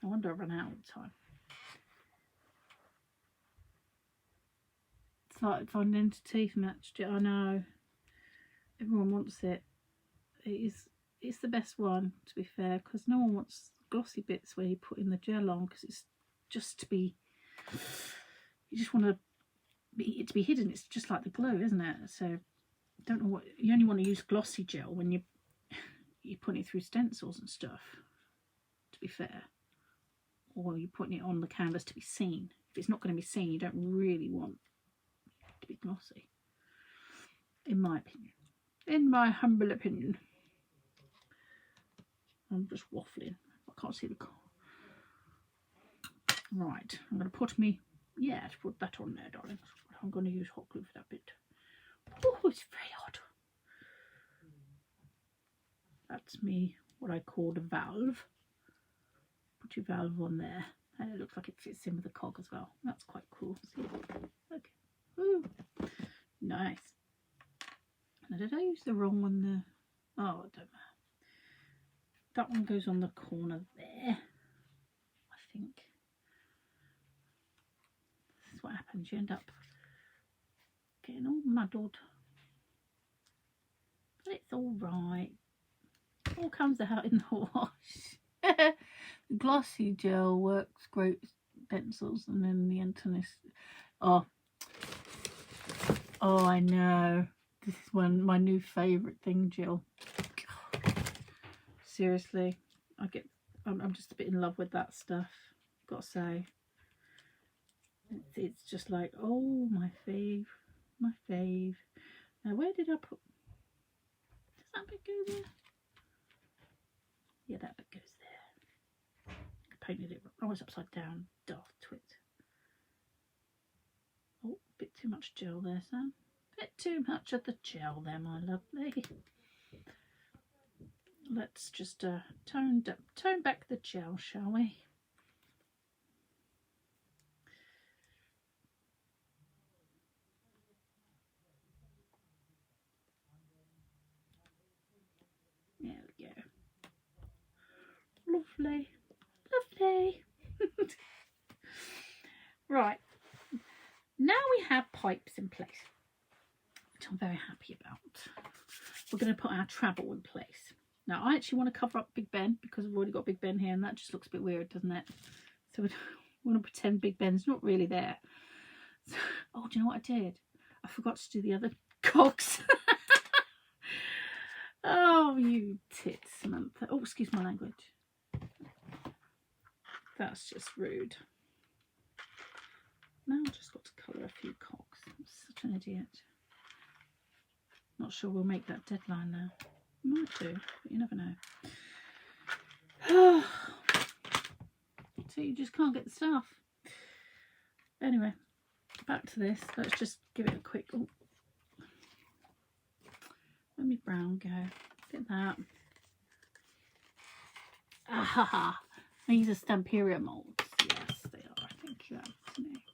I wonder I run out all the time. It's like finding entity matched it. I know. Everyone wants it. It's the best one, to be fair, because no one wants glossy bits where you put in the gel on, because it's just to be. You just want it to be hidden. It's just like the glue, isn't it? So don't know what you only want to use glossy gel when you put it through stencils and stuff. To be fair, or you're putting it on the canvas to be seen. If it's not going to be seen, you don't really want it to be glossy, in my opinion. In my humble opinion. I'm just waffling. I can't see the car. Right, I'm going to put me. Yeah, to put that on there, darling. I'm going to use hot glue for that bit. Oh, it's very hot. That's me, what I call the valve. Put your valve on there. And it looks like it fits in with the cog as well. That's quite cool. See? Okay. Ooh. Nice. Now, did I use the wrong one there? Oh, I don't know. That one goes on the corner there, I think. This is what happens. You end up getting all muddled. But it's all right. It all comes out in the wash. The glossy gel works great with pencils, and then the antennas. Oh, I know. This is my new favourite thing, Jill. Seriously, I'm just a bit in love with that stuff. Got to say, it's just like, oh, my fave. Now, where did I put? Does that bit go there? Yeah, that bit goes there. I painted it. I was upside down. Daft twit. Bit too much gel there, Sam. Bit too much of the gel there, my lovely. Let's just tone back the gel, shall we? There we go. Lovely, lovely. Right, now we have pipes in place, which I'm very happy about. We're going to put our travel in place. Now, I actually want to cover up Big Ben because we've already got Big Ben here, and that just looks a bit weird, doesn't it? So we want to pretend Big Ben's not really there. So, oh, do you know what I did? I forgot to do the other cogs. Oh, you tits, Samantha. Oh, excuse my language. That's just rude. Now I've just got to colour a few cogs. I'm such an idiot. Not sure we'll make that deadline now. Might do, but you never know. So you just can't get the stuff. Anyway, back to this. Let's just give it a quick... Oh. Let me brown go. Look at that. Ah, these are Stamperia moulds. Yes, they are. Thank you, Anthony.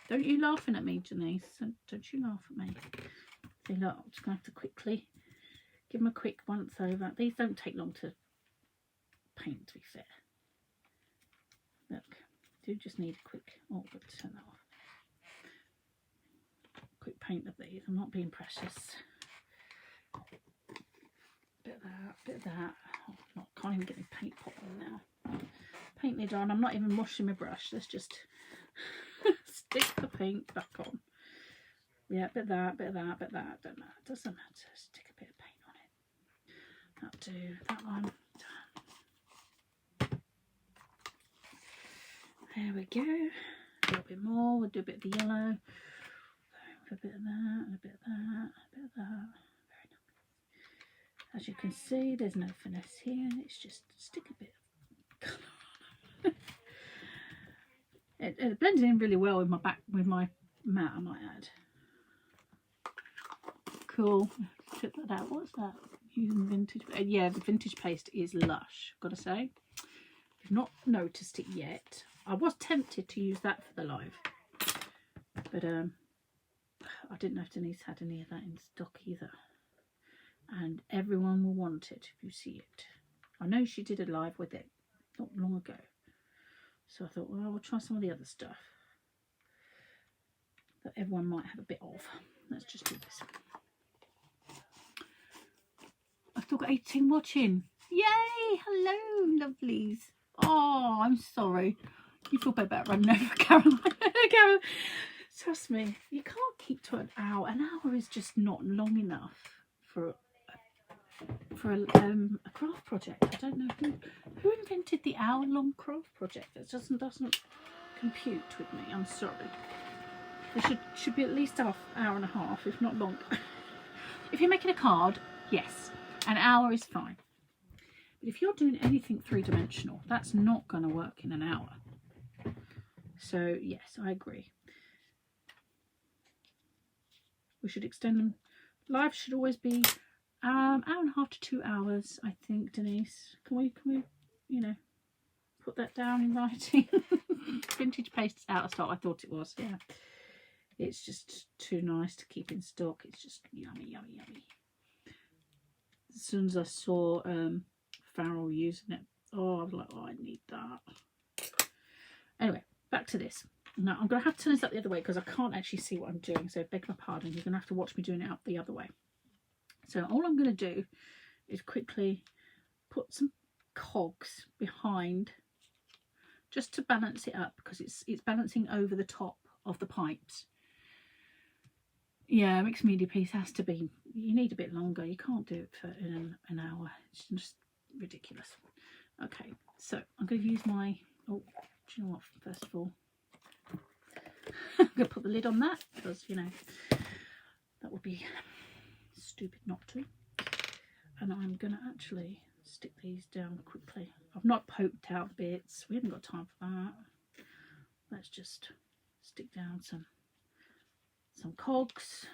Don't you laughing at me, Janice? Don't you laugh at me. See, look, I'm just going to have to quickly give them a quick once over. These don't take long to paint, to be fair. Look, I do just need a quick... Oh, I've got to turn that off. Quick paint of these. I'm not being precious. Bit of that, bit of that. Oh, can't even get my paint pot on now. Paint lid on. I'm not even washing my brush. Let's just stick the paint back on. Yeah, bit of that, bit of that, bit of that. Don't matter. Doesn't matter. Stick a bit of paint on it. That'll do. That one. There we go. A little bit more. We'll do a bit of the yellow. A bit of that, and a bit of that, a bit of that. Very nice. As you can see, there's no finesse here. It's just stick a bit of colour on. It blended in really well with my matte, I might add. Cool. Took that out. What's that? Using vintage. Yeah, the vintage paste is lush, I've got to say. If you've not noticed it yet, I was tempted to use that for the live, but I didn't know if Denise had any of that in stock either. And everyone will want it if you see it. I know she did a live with it not long ago. So I thought, well, we'll try some of the other stuff that everyone might have a bit of. Let's just do this. I've still got 18 watching. Yay! Hello, lovelies. Oh, I'm sorry. You feel better about running over Caroline. Caroline. Trust me, you can't keep to an hour. An hour is just not long enough for a craft project. I don't know who invented the hour-long craft project. It doesn't compute with me. I'm sorry. There should be at least an hour and a half, if not longer. If you're making a card, yes, an hour is fine. But if you're doing anything three-dimensional, that's not going to work in an hour. So yes, I agree. We should extend them. Live should always be hour and a half to 2 hours, I think, Denise. Can we, you know, put that down in writing? Vintage paste is out of stock. I thought it was, yeah. It's just too nice to keep in stock. It's just yummy, yummy, yummy. As soon as I saw Farrell using it, oh, I was like, oh, I need that. Anyway, back to this. Now, I'm going to have to turn this up the other way because I can't actually see what I'm doing. So, beg my pardon. You're going to have to watch me doing it up the other way. So, all I'm going to do is quickly put some cogs behind just to balance it up because it's balancing over the top of the pipes. Yeah, mixed media piece has to be, you need a bit longer. You can't do it for in an hour. It's just ridiculous. Okay, so I'm going to use my, oh, do you know what, first of all, I'm going to put the lid on that because, you know, that would be stupid not to. And I'm going to actually stick these down quickly. I've not poked out bits. We haven't got time for that. Let's just stick down some cogs.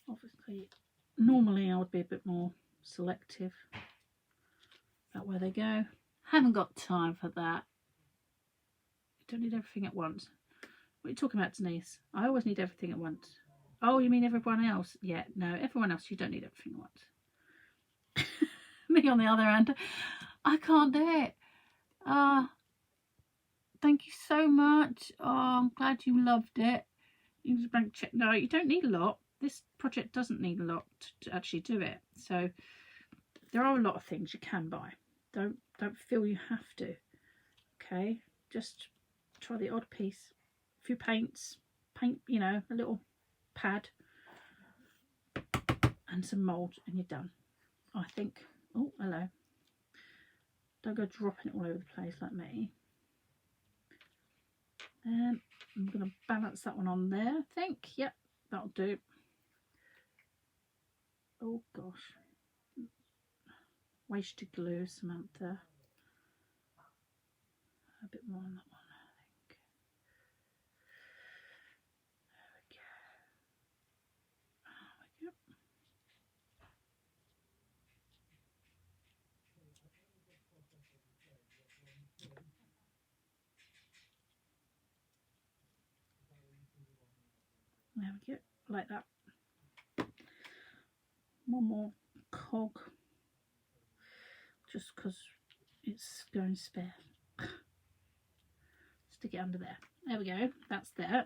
Obviously, normally I would be a bit more selective about where they go. Haven't got time for that. You don't need everything at once. What are you talking about, Denise? I always need everything at once. Oh, you mean everyone else? Yeah, no, everyone else, you don't need everything at once. Me on the other hand, I can't do it. Thank you so much. Oh, I'm glad you loved it. You just bank check. No, you don't need a lot. This project doesn't need a lot to actually do it. So there are a lot of things you can buy. Don't feel you have to. Okay, just try the odd piece. A few paints, you know, a little pad and some mould, and you're done. I think. Oh, hello. Don't go dropping it all over the place like me. And I'm going to balance that one on there, I think. Yep, that'll do. Oh gosh. Wasted glue, Samantha. A bit more on that one, I think. There we go, like that. One more cog, just because it's going spare. Stick it under there. There we go, that's there.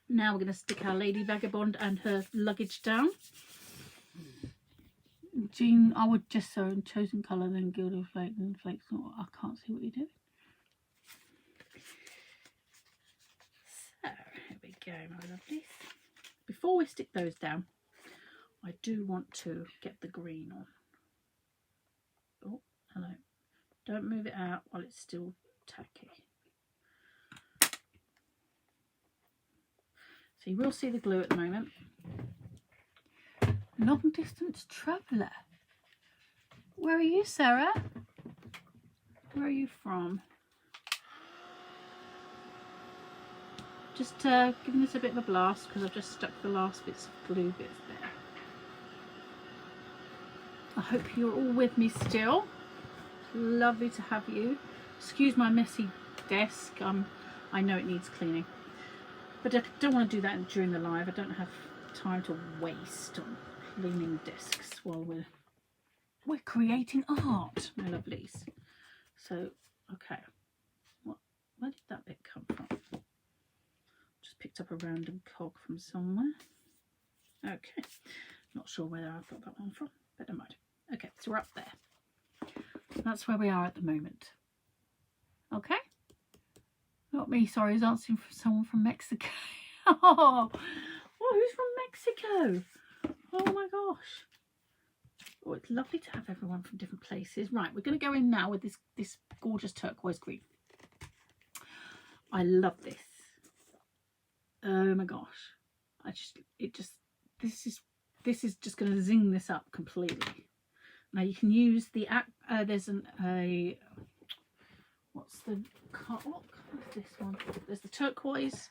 Now we're going to stick our Lady Vagabond and her luggage down. Jean, I would just sew in chosen colour, then gilded flake, and flakes. Oh, I can't see what you're doing. So, here we go, my lovelies. Before we stick those down, I do want to get the green on. Oh, hello. Don't move it out while it's still tacky. So you will see the glue at the moment. Long distance traveller. Where are you, Sarah? Where are you from? Just giving this a bit of a blast because I've just stuck the last bits of glue bits there. I hope you're all with me still. It's lovely to have you. Excuse my messy desk. I know it needs cleaning, but I don't want to do that during the live. I don't have time to waste on cleaning desks while we're creating art, my lovelies. So, okay, where did that bit come from? Just picked up a random cog from somewhere. Okay, not sure where I got that one from, but never mind. Okay, so we're up there. That's where we are at the moment. Okay, not me, sorry, I was answering for someone from Mexico. Oh, who's from Mexico? Oh my gosh. Oh, it's lovely to have everyone from different places. Right, we're going to go in now with this gorgeous turquoise green. I love this. Oh my gosh. This is just going to zing this up completely. Now you can use the there's what's the what color is this one? There's the turquoise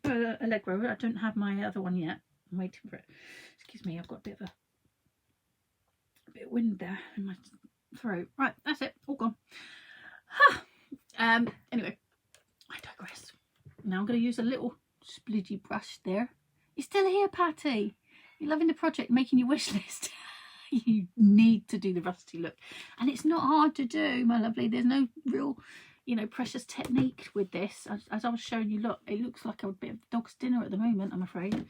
Allegro. I don't have my other one yet. I'm waiting for it. Excuse me, I've got a bit of wind there in my throat. Right, that's it, all gone. Anyway, I digress. Now I'm going to use a little splidgy brush there. You're still here, Patty. You're loving the project, making your wish list. You need to do the rusty look, and it's not hard to do, my lovely. There's no real, precious technique with this. As I was showing you, look, it looks like a bit of dog's dinner at the moment, I'm afraid.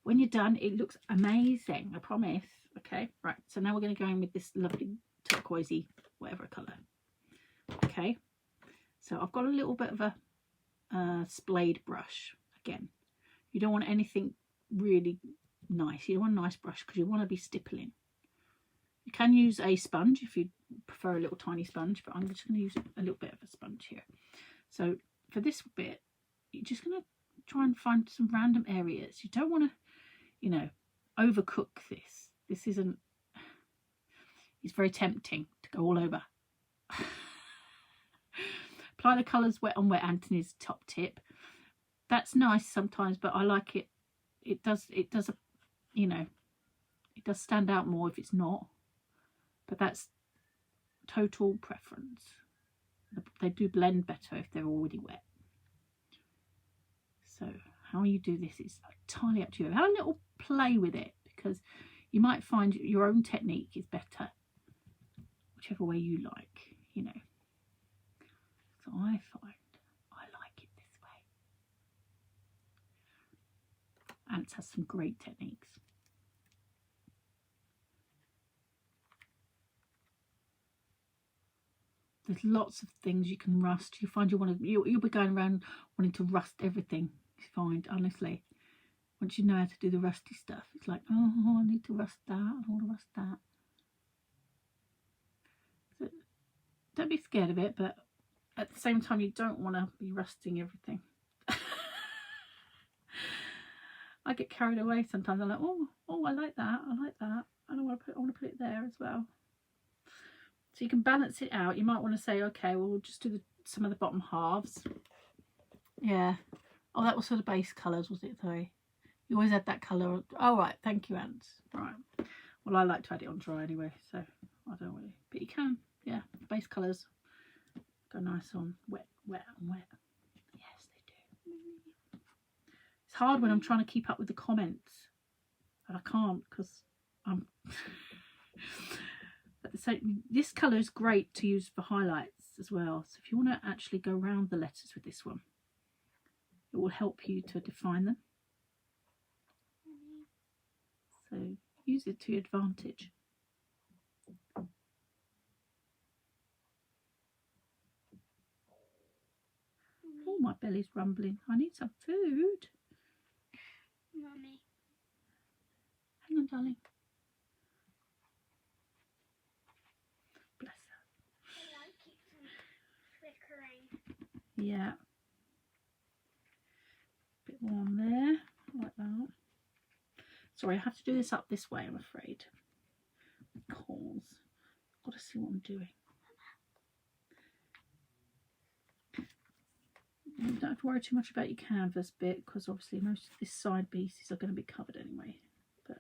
When you're done, it looks amazing, I promise. Okay, right, so now we're going to go in with this lovely turquoisey whatever colour. Okay, so I've got a little bit of a splayed brush. Again, you don't want anything really nice. You don't want a nice brush because you want to be stippling. You can use a sponge if you prefer a little tiny sponge, but I'm just going to use a little bit of a sponge here. So for this bit, you're just going to try and find some random areas. You don't want to, overcook this. This isn't, it's very tempting to go all over. Apply the colours wet on wet, Anthony's top tip. That's nice sometimes, but I like it. It does, you know, it does stand out more if it's not. But that's total preference. They do blend better if they're already wet. So how you do this is entirely up to you. Have a little play with it, because you might find your own technique is better, whichever way you like, you know. So I find I like it this way. And it has some great techniques. There's lots of things you can rust. You find you'll be going around wanting to rust everything. You find, honestly, once you know how to do the rusty stuff, it's like, oh, I need to rust that. I want to rust that. So don't be scared of it, but at the same time, you don't want to be rusting everything. I get carried away sometimes. I'm like, oh, I like that. I like that. I want to put it there as well. So you can balance it out. You might want to say, okay, well, we'll just do some of the bottom halves. Yeah. Oh, that was for the base colours, was it, though? You always add that colour. Oh, right. Thank you, Ants. Right. Well, I like to add it on dry anyway, so I don't really. But you can, yeah. Base colours go nice on wet and wet. Yes, they do. It's hard when I'm trying to keep up with the comments. And I can't, because I'm... So this colour is great to use for highlights as well. So if you want to actually go around the letters with this one, it will help you to define them. So use it to your advantage. Oh, my belly's rumbling. I need some food. Mummy. Hang on, darling. Bless her. I like it flickering. Yeah. Bit more on there, like that. Sorry, I have to do this up this way, I'm afraid. Because I've got to see what I'm doing. You don't have to worry too much about your canvas bit, because obviously most of these side pieces are going to be covered anyway. But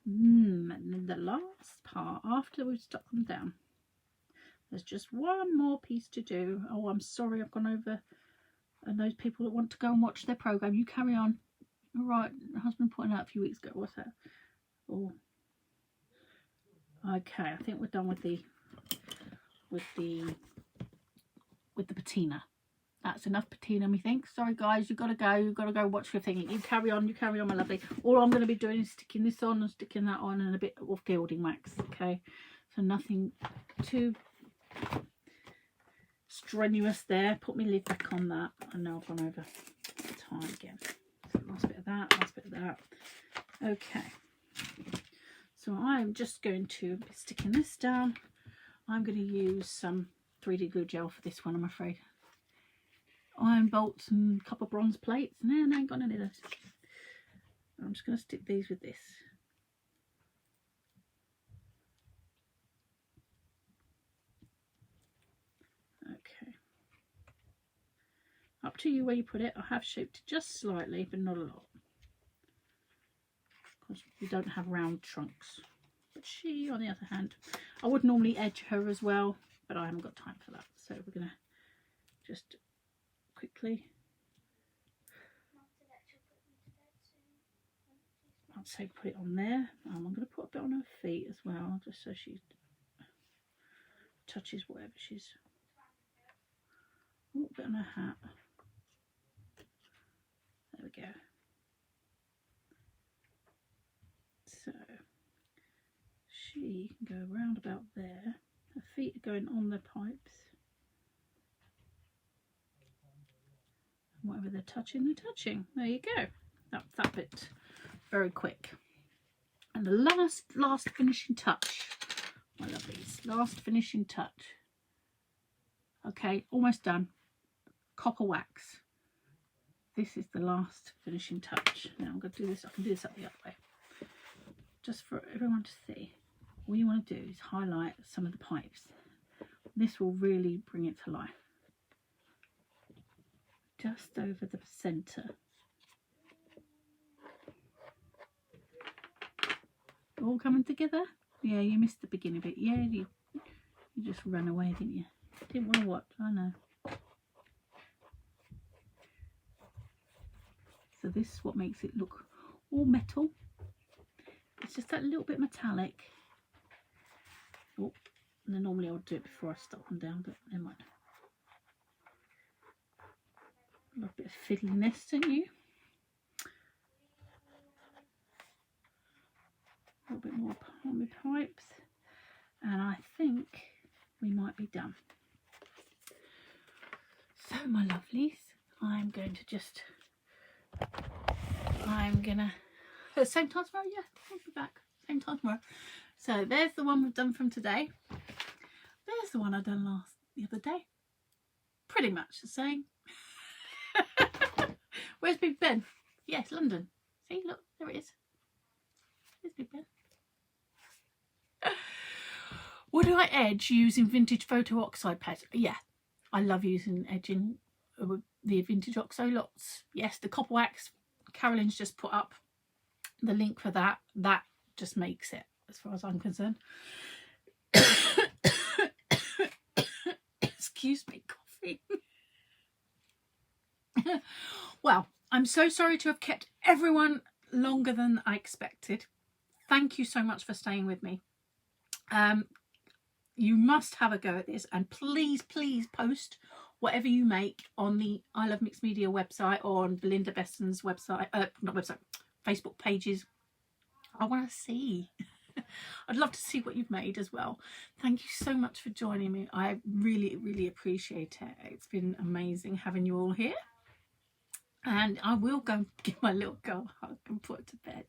and then the last part, after we've stuck them down, there's just one more piece to do. Oh, I'm sorry, I've gone over. And those people that want to go and watch their program, you carry on. All right, my husband put it out a few weeks ago. What's that? Oh, okay. I think we're done with the patina. That's enough patina, methinks. Sorry, guys, you've got to go. You've got to go watch your thing. You carry on, my lovely. All I'm going to be doing is sticking this on and sticking that on, and a bit of gilding wax. Okay, so nothing too strenuous there. Put my lid back on that. I know I've gone over time again. So last bit of that, last bit of that. Okay, so I'm just going to be sticking this down. I'm going to use some 3D glue gel for this one, I'm afraid. Iron bolts and a couple of bronze plates. No, I ain't got any of those. I'm just going to stick these with this. Okay. Up to you where you put it. I have shaped it just slightly, but not a lot. Because we don't have round trunks. But she, on the other hand, I would normally edge her as well, but I haven't got time for that. So we're going to just quickly, I'd say put it on there. I'm going to put a bit on her feet as well, just so she touches whatever she's, a little bit on her hat. There we go. So she can go around about there. Her feet are going on the pipes. Whatever they're touching, they're touching. There you go. That's that bit very quick. And the last finishing touch my lovelies. Last finishing touch. Okay, almost done. Copper wax. This is the last finishing touch. Now I'm going to do this. I can do this up the other way. Just for everyone to see. All you want to do is highlight some of the pipes. This will really bring it to life. Just over the centre. All coming together? Yeah, you missed the beginning bit. Yeah, you just ran away, didn't you? Didn't want to watch, I know. So this is what makes it look all metal. It's just that little bit metallic. Oh, and then normally I would do it before I stuck them down, but never mind. A little bit of fiddliness, don't you? A little bit more on the pipes, and I think we might be done. So my lovelies, I'm going to just, same time tomorrow, yeah, I'll be back, same time tomorrow. So there's the one we've done from today. There's the one I done the other day. Pretty much the same. Where's Big Ben? Yes, London. See, look, there it is. There's Big Ben. Would I edge using vintage photo oxide pads? Yeah, I love using edging with the vintage oxide lots. Yes, the copper wax, Carolyn's just put up the link for that. That just makes it, as far as I'm concerned. Excuse me, coffee. Well, I'm so sorry to have kept everyone longer than I expected. Thank you so much for staying with me. You must have a go at this, and please post whatever you make on the I Love Mixed Media website or on Belinda Beston's website, not website, Facebook pages. I want to see. I'd love to see what you've made as well. Thank you so much for joining me. I really appreciate it. It's been amazing having you all here. And I will go and give my little girl a hug and put her to bed.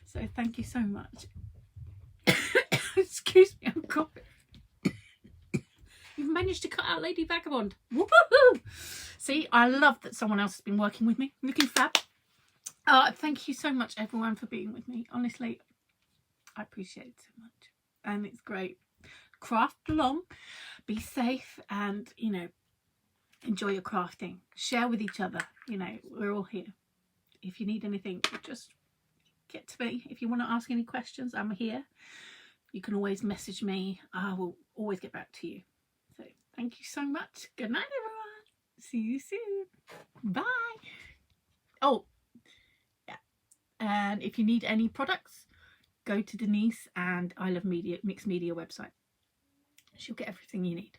So thank you so much. Excuse me, I'm coughing. You've managed to cut out Lady Vagabond. Woo-hoo-hoo! See, I love that someone else has been working with me. Looking fab. Thank you so much, everyone, for being with me. Honestly, I appreciate it so much. And it's great. Craft along. Be safe and, you know, enjoy your crafting. Share with each other. You know, we're all here. If you need anything, just get to me. If you want to ask any questions, I'm here. You can always message me. I will always get back to you. So thank you so much. Good night, everyone. See you soon. Bye. Oh, yeah. And if you need any products, go to Denise and I Love Media Mixed Media website. She'll get everything you need.